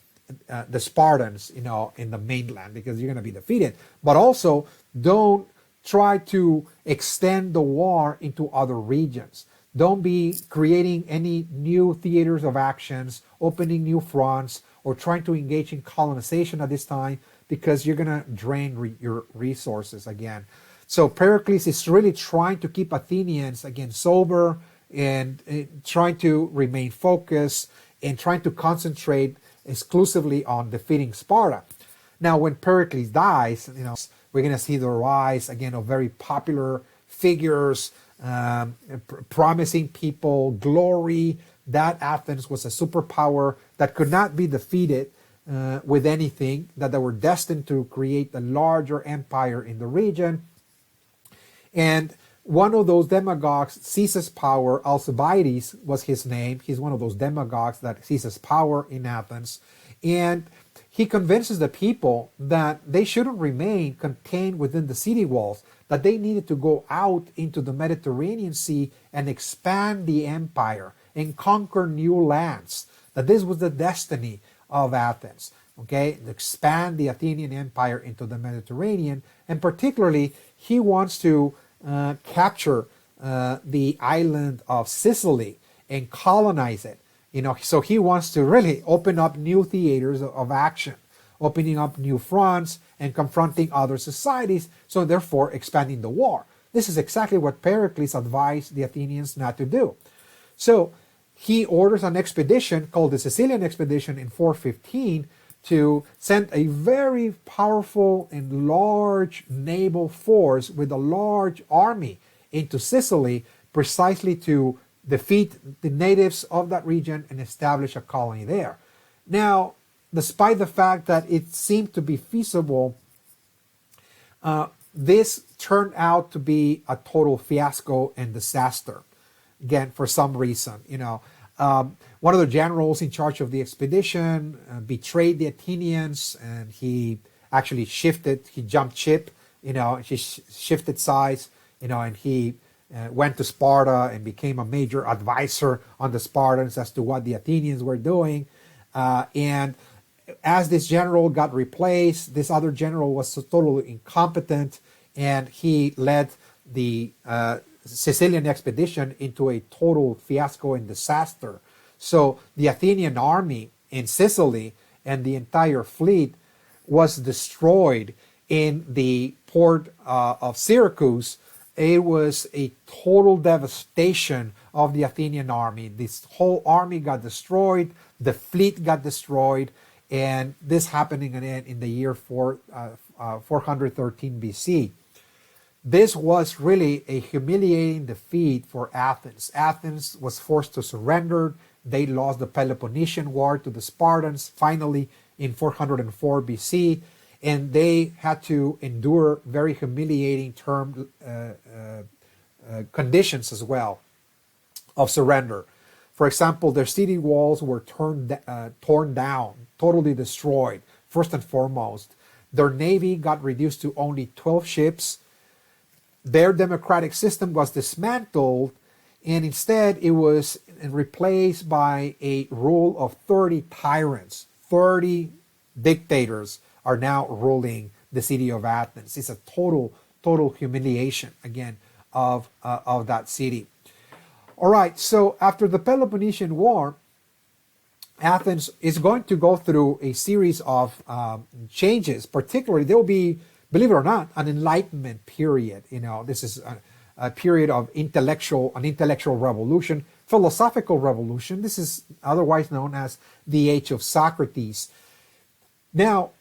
Speaker 1: Spartans, in the mainland, because you're going to be defeated. But also, don't try to extend the war into other regions. Don't be creating any new theaters of actions, opening new fronts, or trying to engage in colonization at this time, because you're going to drain your resources again. So Pericles is really trying to keep Athenians, again, sober, and trying to remain focused, and trying to concentrate exclusively on defeating Sparta. Now, when Pericles dies, we're going to see the rise, again, of very popular figures, promising people glory, that Athens was a superpower that could not be defeated with anything, that they were destined to create a larger empire in the region. And one of those demagogues seizes power. Alcibiades was his name. He's one of those demagogues that seizes power in Athens. And he convinces the people that they shouldn't remain contained within the city walls, that they needed to go out into the Mediterranean Sea and expand the empire and conquer new lands, that this was the destiny of Athens, okay, to expand the Athenian empire into the Mediterranean. And particularly, he wants to capture the island of Sicily and colonize it. So he wants to really open up new theaters of action, opening up new fronts and confronting other societies, so therefore expanding the war. This is exactly what Pericles advised the Athenians not to do. So he orders an expedition called the Sicilian expedition in 415 to send a very powerful and large naval force with a large army into Sicily, precisely to defeat the natives of that region and establish a colony there. Now, despite the fact that it seemed to be feasible, this turned out to be a total fiasco and disaster. Again, for some reason, one of the generals in charge of the expedition betrayed the Athenians, and he actually jumped ship, he shifted sides, and he went to Sparta and became a major advisor on the Spartans as to what the Athenians were doing. And as this general got replaced, this other general was so totally incompetent, and he led the Sicilian expedition into a total fiasco and disaster. So the Athenian army in Sicily and the entire fleet was destroyed in the port of Syracuse. It was a total devastation of the Athenian army. This whole army got destroyed, the fleet got destroyed, and this happening in the year 413 BC. This was really a humiliating defeat for Athens. Athens was forced to surrender. They lost the Peloponnesian War to the Spartans finally in 404 BC, and they had to endure very humiliating conditions as well of surrender. For example, their city walls were torn down, totally destroyed, first and foremost. Their navy got reduced to only 12 ships. Their democratic system was dismantled, and instead it was replaced by a rule of 30 tyrants. 30 dictators are now ruling the city of Athens. It's a total humiliation, again, of that city. All right, so after the Peloponnesian War, Athens is going to go through a series of changes. Particularly, there will be, believe it or not, an Enlightenment period. This is a period of an intellectual revolution, philosophical revolution. This is otherwise known as the age of Socrates. Now,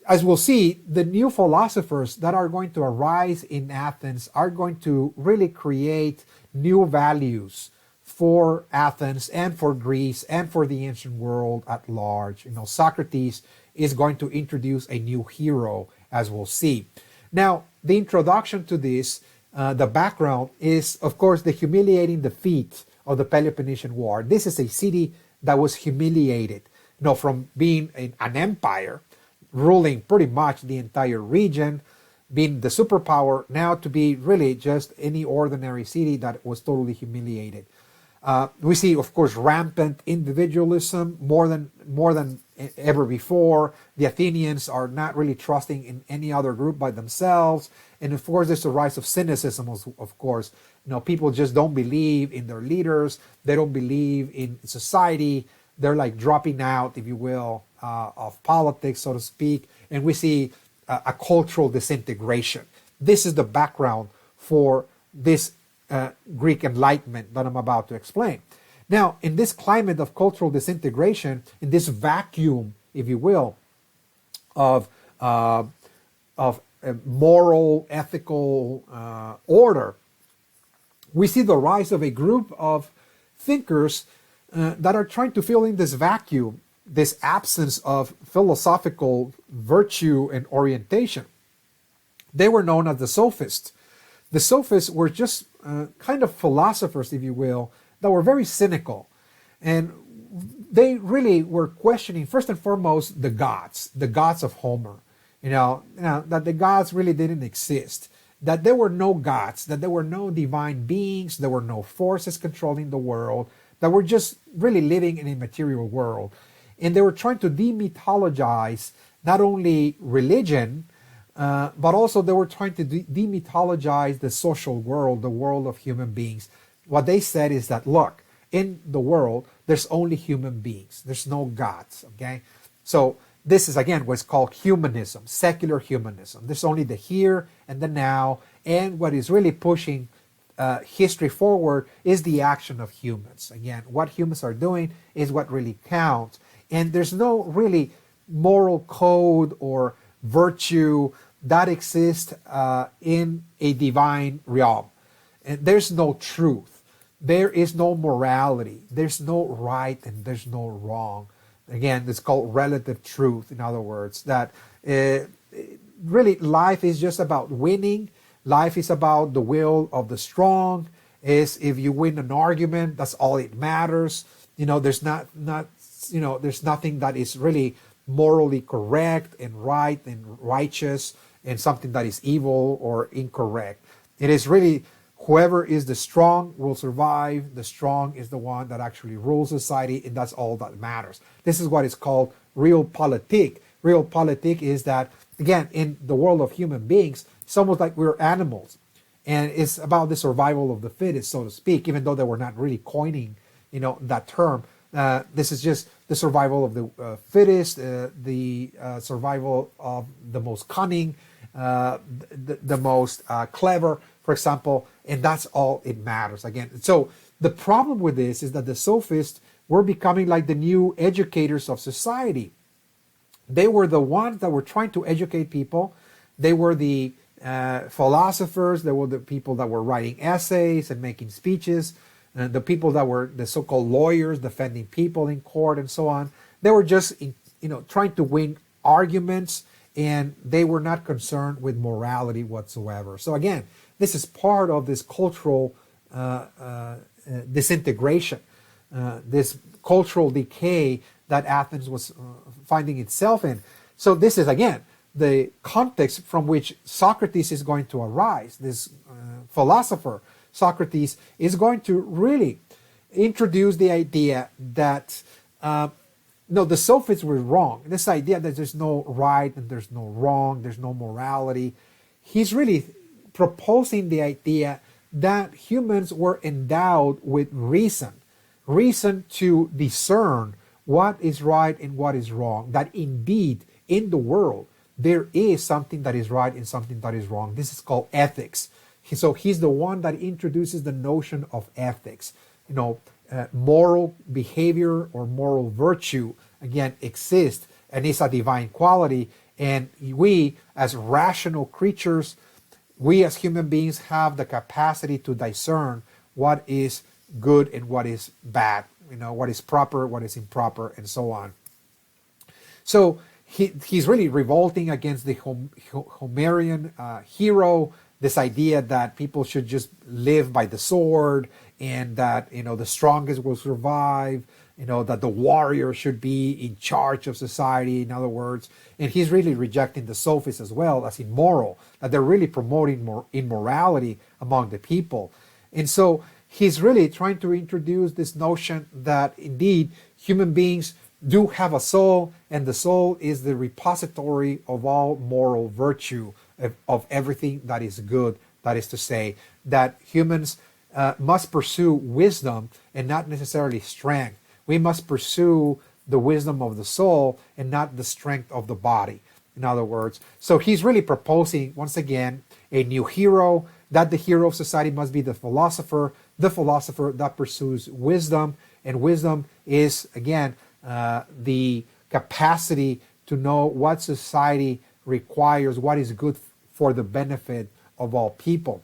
Speaker 1: as we'll see, the new philosophers that are going to arise in Athens are going to really create new values for Athens and for Greece and for the ancient world at large. Socrates is going to introduce a new hero, as we'll see. Now, the introduction to this, the background is, of course, the humiliating defeat of the Peloponnesian War. This is a city that was humiliated, from being an empire, ruling pretty much the entire region, being the superpower, now to be really just any ordinary city that was totally humiliated. We see, of course, rampant individualism more than ever before. The Athenians are not really trusting in any other group by themselves. And of course, there's the rise of cynicism, of course. People just don't believe in their leaders. They don't believe in society. They're like dropping out, if you will, of politics, so to speak. And we see a cultural disintegration. This is the background for this Greek Enlightenment that I'm about to explain. Now, in this climate of cultural disintegration, in this vacuum, if you will, of moral, ethical order, we see the rise of a group of thinkers that are trying to fill in this vacuum, this absence of philosophical virtue and orientation. They were known as the sophists. The sophists were just kind of philosophers, if you will, that were very cynical. And they really were questioning, first and foremost, the gods of Homer. That the gods really didn't exist, that there were no gods, that there were no divine beings, there were no forces controlling the world, that were just really living in a material world. And they were trying to demythologize not only religion, but also they were trying to demythologize the social world, the world of human beings. What they said is that, look, in the world, there's only human beings. There's no gods, okay? So this is, again, what's called humanism, secular humanism. There's only the here and the now, and what is really pushing history forward is the action of humans. Again, what humans are doing is what really counts. And there's no really moral code or virtue that exists in a divine realm. And there's no truth. There is no morality. There's no right and there's no wrong. Again, it's called relative truth, in other words, that really life is just about winning. Life is about the will of the strong. Is if you win an argument, that's all it matters. There's there's nothing that is really morally correct and right and righteous, and something that is evil or incorrect. It is really whoever is the strong will survive. The strong is the one that actually rules society, and that's all that matters. This is what is called realpolitik. Realpolitik is that, again, in the world of human beings, it's almost like we're animals. And it's about the survival of the fittest, so to speak, even though they were not really coining, that term. This is just the survival of the fittest, the survival of the most cunning, the most clever, for example, and that's all it matters. Again, so the problem with this is that the sophists were becoming like the new educators of society. They were the ones that were trying to educate people. They were the philosophers. They were the people that were writing essays and making speeches. The people that were the so-called lawyers defending people in court and so on. They were just, trying to win arguments, and they were not concerned with morality whatsoever. So again, this is part of this cultural disintegration, this cultural decay that Athens was finding itself in. So this is, again, the context from which Socrates is going to arise. This philosopher, Socrates, is going to really introduce the idea that the sophists were wrong. This idea that there's no right and there's no wrong, there's no morality. He's really proposing the idea that humans were endowed with reason to discern what is right and what is wrong, that indeed in the world there is something that is right and something that is wrong. This is called ethics. So he's the one that introduces the notion of ethics. Moral behavior or moral virtue, again, exists and is a divine quality. And we, as rational creatures, we as human beings have the capacity to discern what is good and what is bad, what is proper, what is improper, and so on. So he's really revolting against the Homerian hero, this idea that people should just live by the sword, and that the strongest will survive, that the warrior should be in charge of society, in other words. And he's really rejecting the sophists as well as immoral, that they're really promoting more immorality among the people. And so he's really trying to introduce this notion that indeed human beings do have a soul, and the soul is the repository of all moral virtue, of everything that is good. That is to say, that humans must pursue wisdom and not necessarily strength. We must pursue the wisdom of the soul and not the strength of the body, in other words. So he's really proposing, once again, a new hero, that the hero of society must be the philosopher that pursues wisdom. And wisdom is, again, the capacity to know what society requires, what is good for the benefit of all people.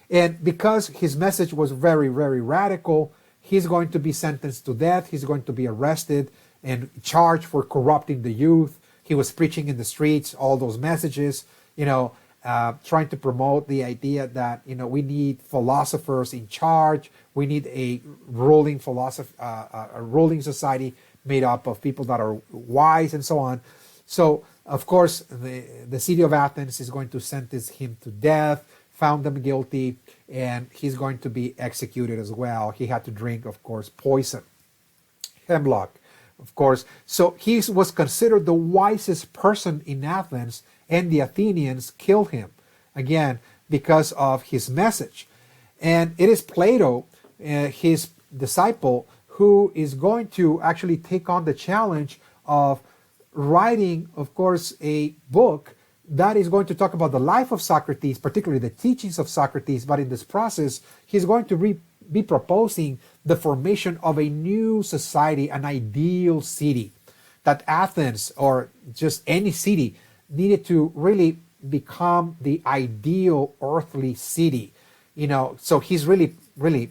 Speaker 1: And because his message was very, very radical, he's going to be sentenced to death. He's going to be arrested and charged for corrupting the youth. He was preaching in the streets, all those messages, trying to promote the idea that, we need philosophers in charge. We need a ruling a ruling society made up of people that are wise and so on. So, of course, the city of Athens is going to sentence him to death, found him guilty, and he's going to be executed as well. He had to drink, of course, poison, hemlock, of course. So he was considered the wisest person in Athens, and the Athenians killed him, again, because of his message. And it is Plato, his disciple, who is going to actually take on the challenge of writing, of course, a book that is going to talk about the life of Socrates, particularly the teachings of Socrates. But in this process, he's going to be proposing the formation of a new society, an ideal city, that Athens, or just any city, needed to really become the ideal earthly city. So he's really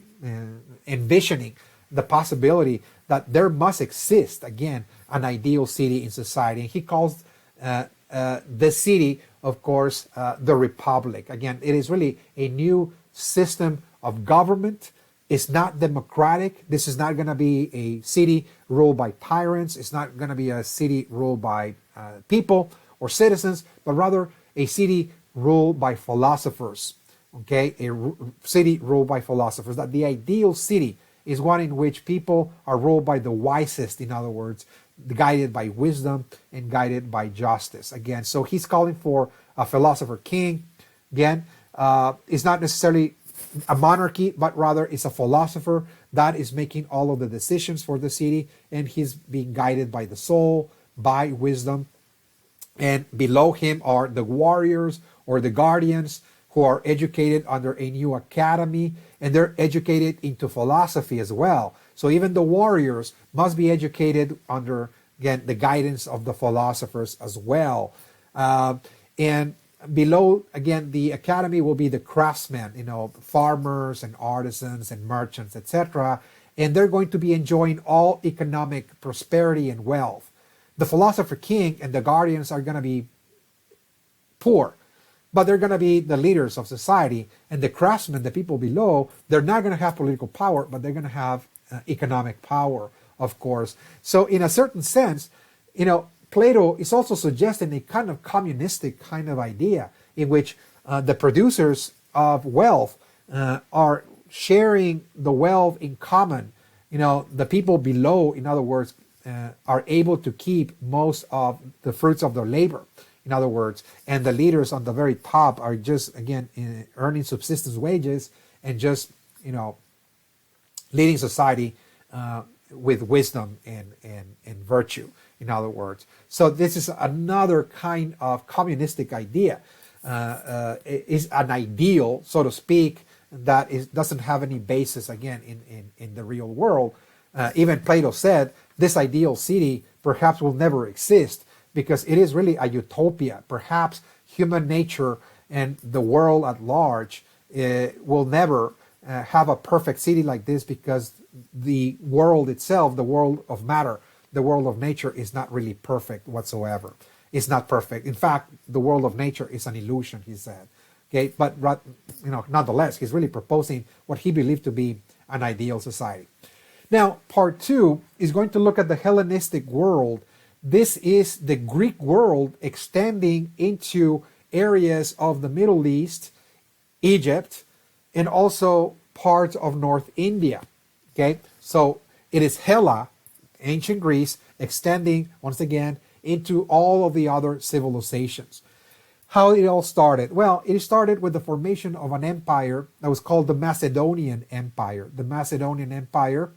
Speaker 1: envisioning the possibility that there must exist, again, an ideal city in society. And he calls the city, of course, the republic. Again, it is really a new system of government. It's not democratic. This is not going to be a city ruled by tyrants. It's not going to be a city ruled by people or citizens, but rather a city ruled by philosophers. Okay, city ruled by philosophers. That the ideal city is one in which people are ruled by the wisest, in other words, guided by wisdom and guided by justice. Again, so he's calling for a philosopher king. Again, it's not necessarily a monarchy, but rather it's a philosopher that is making all of the decisions for the city, and he's being guided by the soul, by wisdom. And below him are the warriors or the guardians, who are educated under a new academy, and they're educated into philosophy as well. So even the warriors must be educated under, again, the guidance of the philosophers as well. And below, again, the academy will be the craftsmen, farmers and artisans and merchants, etc. And they're going to be enjoying all economic prosperity and wealth. The philosopher king and the guardians are going to be poor, but they're going to be the leaders of society. And the craftsmen, the people below, they're not going to have political power, but they're going to have economic power, of course. So in a certain sense, Plato is also suggesting a kind of communistic kind of idea in which the producers of wealth are sharing the wealth in common. The people below, in other words, are able to keep most of the fruits of their labor. In other words, and the leaders on the very top are just, again, earning subsistence wages and just, leading society with wisdom and virtue, in other words. So this is another kind of communistic idea. Is an ideal, so to speak, that doesn't have any basis, again, in the real world. Even Plato said this ideal city perhaps will never exist, because it is really a utopia. Perhaps human nature and the world at large will never have a perfect city like this, because the world itself, the world of matter, the world of nature is not really perfect whatsoever. It's not perfect. In fact, the world of nature is an illusion, he said. Okay, but nonetheless, he's really proposing what he believed to be an ideal society. Now, part 2 is going to look at the Hellenistic world. This is the Greek world extending into areas of the Middle East, Egypt, and also parts of North India. Okay, so it is Hella, ancient Greece, extending once again into all of the other civilizations. How it all started? Well, it started with the formation of an empire that was called the Macedonian Empire. The Macedonian Empire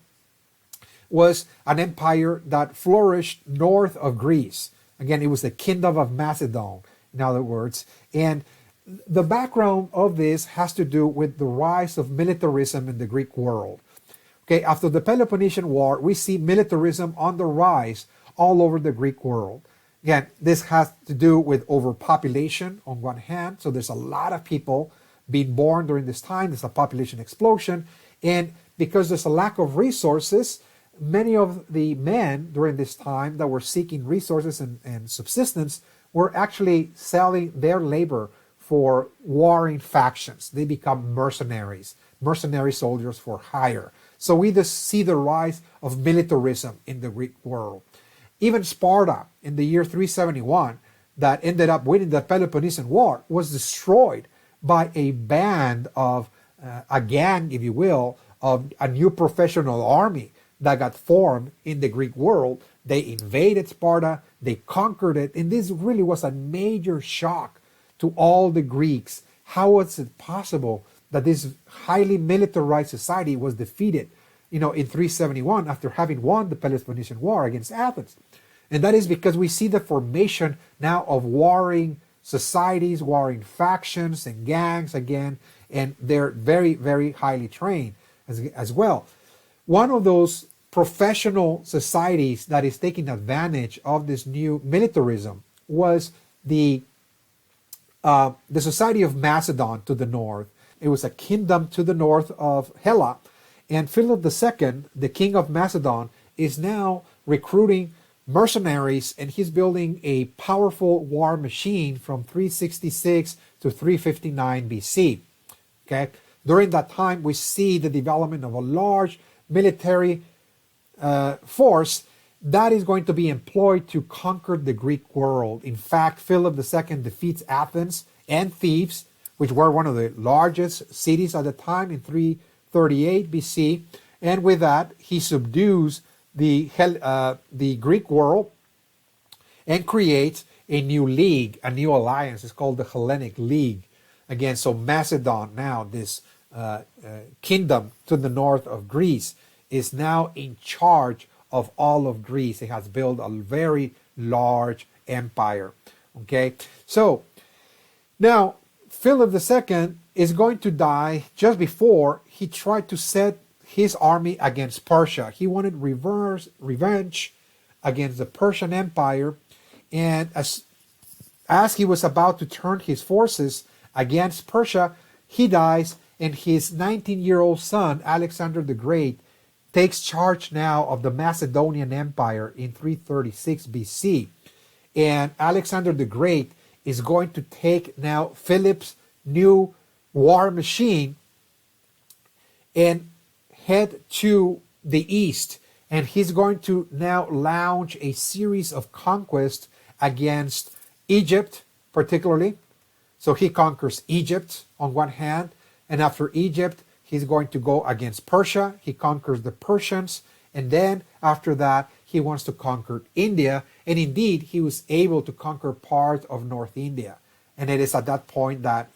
Speaker 1: was an empire that flourished north of Greece. Again, it was the kingdom of Macedon, in other words. And the background of this has to do with the rise of militarism in the Greek world. Okay, after the Peloponnesian War, we see militarism on the rise all over the Greek world. Again, this has to do with overpopulation on one hand. So there's a lot of people being born during this time. There's a population explosion. And because there's a lack of resources, many of the men during this time that were seeking resources and subsistence were actually selling their labor for warring factions. They become mercenaries, mercenary soldiers for hire. So we just see the rise of militarism in the Greek world. Even Sparta in the year 371, that ended up winning the Peloponnesian War, was destroyed by a band of, a gang, if you will, of a new professional army that got formed in the Greek world. They invaded Sparta, they conquered it, and this really was a major shock to all the Greeks. How was it possible that this highly militarized society was defeated, in 371 after having won the Peloponnesian War against Athens? And that is because we see the formation now of warring societies, warring factions and gangs again, and they're very, very highly trained as well. One of those professional societies that is taking advantage of this new militarism was the Society of Macedon to the north. It was a kingdom to the north of Hella, and Philip II, the king of Macedon, is now recruiting mercenaries, and he's building a powerful war machine from 366 to 359 BC. Okay, during that time, we see the development of a large military force that is going to be employed to conquer the Greek world. In fact, Philip II defeats Athens and Thebes, which were one of the largest cities at the time, in 338 BC. And with that, he subdues the Greek world and creates a new league, a new alliance. It's called the Hellenic League. Again, so Macedon, now this kingdom to the north of Greece, is now in charge of all of Greece. It has built a very large empire. Okay, so now Philip II is going to die just before he tried to set his army against Persia. He wanted revenge against the Persian Empire, and as he was about to turn his forces against Persia, he dies, and his 19-year-old son, Alexander the Great, takes charge now of the Macedonian Empire in 336 BC. And Alexander the Great is going to take now Philip's new war machine and head to the east. And he's going to now launch a series of conquests against Egypt, particularly. So he conquers Egypt on one hand, and after Egypt, he's going to go against Persia. He conquers the Persians, and then after that, he wants to conquer India. And indeed, he was able to conquer part of North India. And it is at that point that,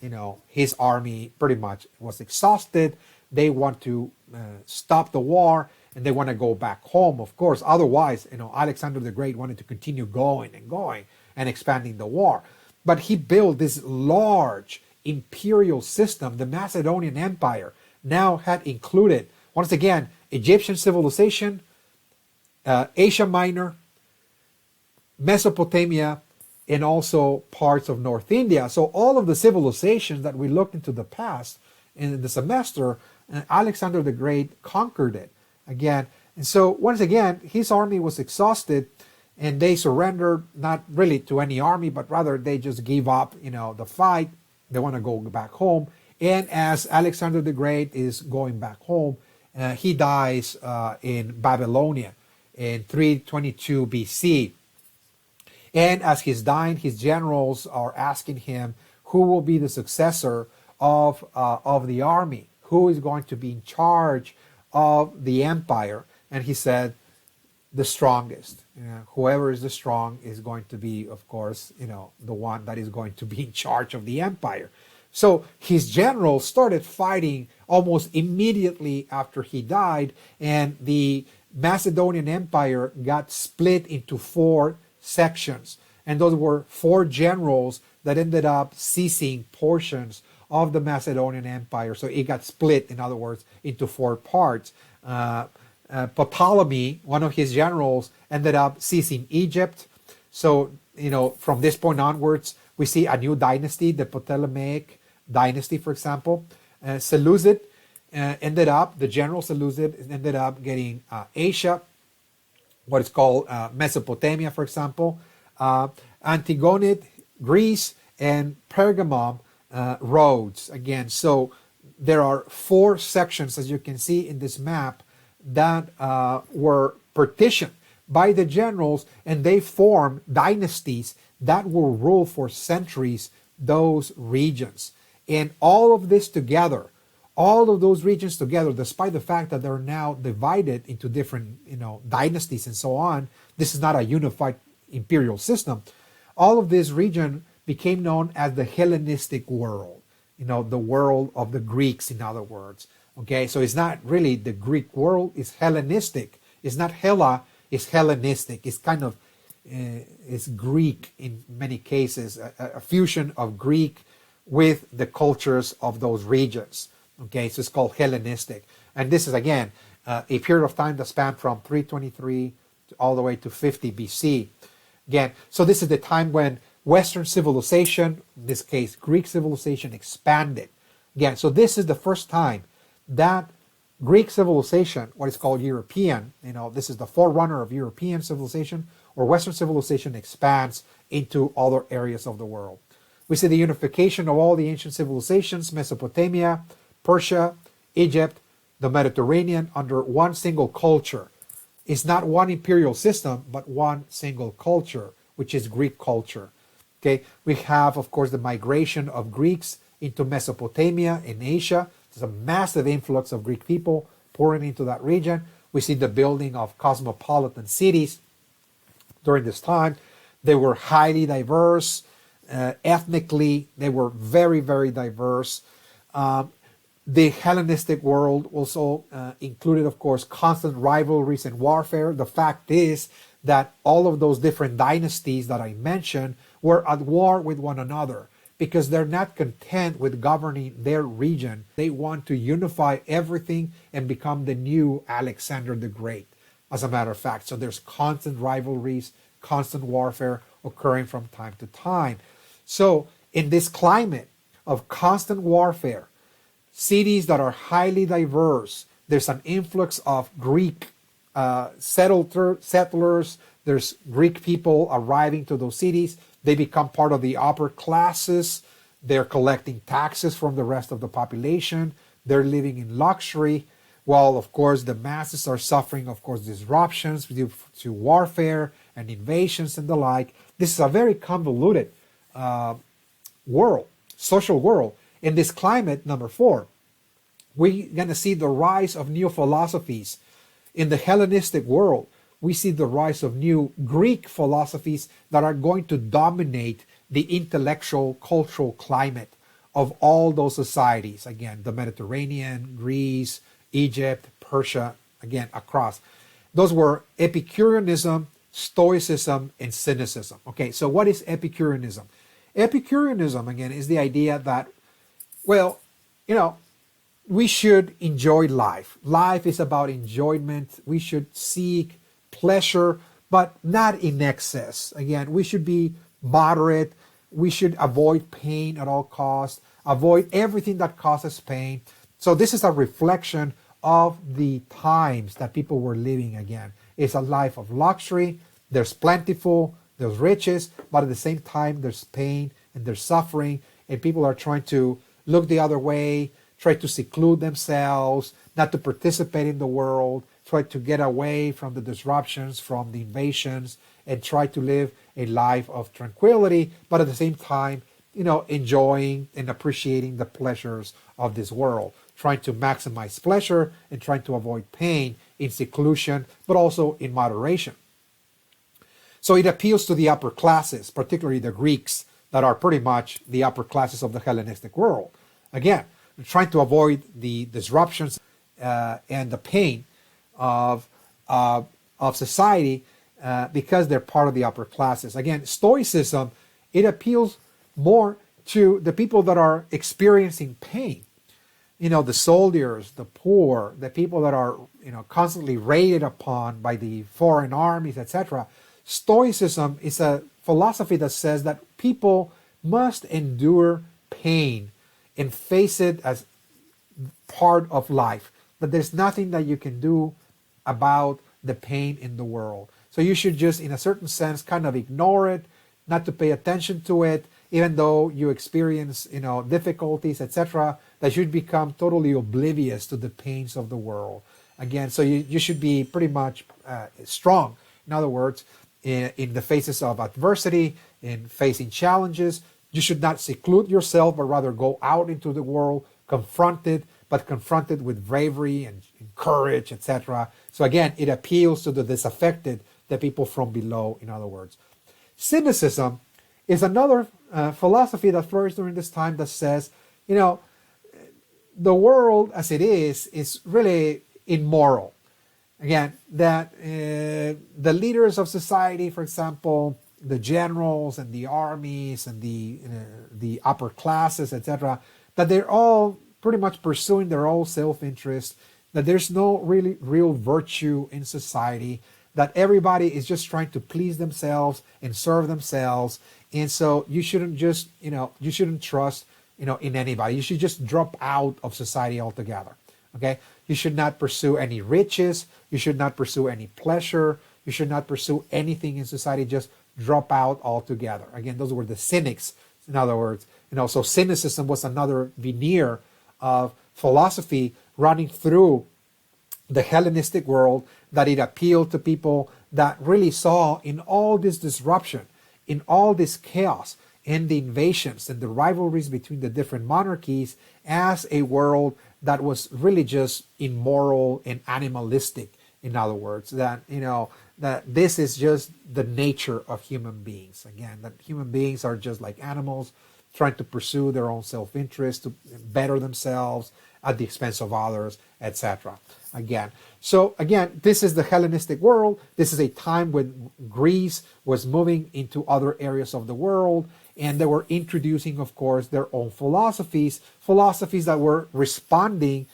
Speaker 1: his army pretty much was exhausted. They want to stop the war, and they want to go back home, of course. Otherwise, Alexander the Great wanted to continue going and expanding the war. But he built this large imperial system. The Macedonian Empire now had included, once again, Egyptian civilization, Asia Minor, Mesopotamia, and also parts of North India. So all of the civilizations that we looked into the past in the semester, Alexander the Great conquered it again. And so once again, his army was exhausted, and they surrendered, not really to any army, but rather they just gave up, the fight. They want to go back home. And as Alexander the Great is going back home, he dies in Babylonia in 322 BC. And as he's dying, his generals are asking him who will be the successor of the army, who is going to be in charge of the empire. And he said, the strongest. Whoever is the strong is going to be, of course, the one that is going to be in charge of the empire. So his generals started fighting almost immediately after he died, and the Macedonian Empire got split into 4 sections. And those were 4 generals that ended up seizing portions of the Macedonian Empire. So it got split, in other words, into 4 parts. Ptolemy, one of his generals, ended up seizing Egypt. So, from this point onwards, we see a new dynasty, the Ptolemaic dynasty, for example. Seleucid the general Seleucid ended up getting Asia, what is called Mesopotamia, for example, Antigonid, Greece, and Pergamum, Rhodes. Again, so there are 4 sections, as you can see in this map, that were partitioned by the generals, and they formed dynasties that will rule for centuries those regions. And all of this together, all of those regions together, despite the fact that they're now divided into different dynasties and so on, this is not a unified imperial system. All of this region became known as the Hellenistic world, the world of the Greeks, in other words. Okay, so it's not really the Greek world, it's Hellenistic. It's not Hella, it's Hellenistic. It's kind of, it's Greek in many cases, a fusion of Greek with the cultures of those regions. Okay, so it's called Hellenistic. And this is, again, a period of time that spanned from 323 all the way to 50 BC. Again, so this is the time when Western civilization, in this case Greek civilization, expanded. Again, so this is the first time that Greek civilization, what is called European, this is the forerunner of European civilization, or Western civilization expands into other areas of the world. We see the unification of all the ancient civilizations, Mesopotamia, Persia, Egypt, the Mediterranean, under one single culture. It's not one imperial system, but one single culture, which is Greek culture. Okay, we have, of course, the migration of Greeks into Mesopotamia in Asia. There's a massive influx of Greek people pouring into that region. We see the building of cosmopolitan cities during this time. They were highly diverse. Ethnically, they were very, very diverse. The Hellenistic world also included, of course, constant rivalries and warfare. The fact is that all of those different dynasties that I mentioned were at war with one another because they're not content with governing their region. They want to unify everything and become the new Alexander the Great, as a matter of fact. So there's constant rivalries, constant warfare occurring from time to time. So in this climate of constant warfare, cities that are highly diverse, there's an influx of Greek settlers, there's Greek people arriving to those cities. They become part of the upper classes. They're collecting taxes from the rest of the population. They're living in luxury, while, of course, the masses are suffering, of course, disruptions due to warfare and invasions and the like. This is a very convoluted world, social world. In this climate, number 4, we're going to see the rise of new philosophies. In the Hellenistic world, we see the rise of new Greek philosophies that are going to dominate the intellectual, cultural climate of all those societies. Again, the Mediterranean, Greece, Egypt, Persia, again, across. Those were Epicureanism, Stoicism, and Cynicism. Okay, so what is Epicureanism? Epicureanism, again, is the idea that, well, we should enjoy life. Life is about enjoyment. We should seek pleasure, but not in excess. Again, we should be moderate. We should avoid pain at all costs, avoid everything that causes pain. So this is a reflection of the times that people were living again. It's a life of luxury. There's plentiful, there's riches, but at the same time, there's pain and there's suffering, and people are trying to look the other way, try to seclude themselves, not to participate in the world, try to get away from the disruptions, from the invasions, and try to live a life of tranquility, but at the same time, enjoying and appreciating the pleasures of this world, trying to maximize pleasure and trying to avoid pain in seclusion, but also in moderation. So it appeals to the upper classes, particularly the Greeks, that are pretty much the upper classes of the Hellenistic world. Again, trying to avoid the disruptions and the pain of society because they're part of the upper classes. Again, Stoicism, it appeals more to the people that are experiencing pain. The soldiers, the poor, the people that are constantly raided upon by the foreign armies, etc. Stoicism is a philosophy that says that people must endure pain and face it as part of life, that there's nothing that you can do about the pain in the world. So you should just, in a certain sense, kind of ignore it, not to pay attention to it, even though you experience, difficulties, etc., that you'd become totally oblivious to the pains of the world. Again, so you should be pretty much strong. In other words, in the faces of adversity, in facing challenges, you should not seclude yourself, but rather go out into the world, confronted with bravery and courage, etc. So again, it appeals to the disaffected, the people from below, in other words. Cynicism is another philosophy that flourished during this time that says, the world as it is really immoral. Again, that the leaders of society, for example, the generals and the armies and the upper classes, etc., that they're all pretty much pursuing their own self-interest, that there's no really real virtue in society, that everybody is just trying to please themselves and serve themselves. And so you shouldn't just, you shouldn't trust, in anybody. You should just drop out of society altogether. Okay? You should not pursue any riches. You should not pursue any pleasure. You should not pursue anything in society. Just drop out altogether. Again, those were the cynics. In other words, so cynicism was another veneer of philosophy running through the Hellenistic world, that it appealed to people that really saw in all this disruption, in all this chaos, in the invasions and the rivalries between the different monarchies, as a world that was really just immoral and animalistic. In other words, that that this is just the nature of human beings. Again, that human beings are just like animals, trying to pursue their own self-interest, to better themselves at the expense of others, etc. Again, this is the Hellenistic world. This is a time when Greece was moving into other areas of the world, and they were introducing, of course, their own philosophies that were reflecting,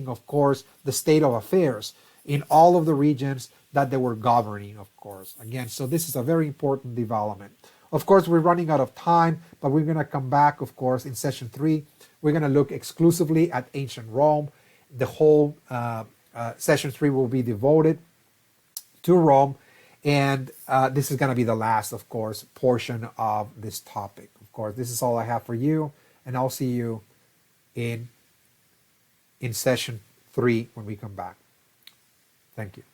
Speaker 1: of course, the state of affairs in all of the regions that they were governing, of course. Again, so this is a very important development. Of course, we're running out of time, but we're going to come back, of course, in session 3. We're going to look exclusively at ancient Rome. The whole session 3 will be devoted to Rome. And this is going to be the last, of course, portion of this topic. Of course, this is all I have for you. And I'll see you in session 3 when we come back. Thank you.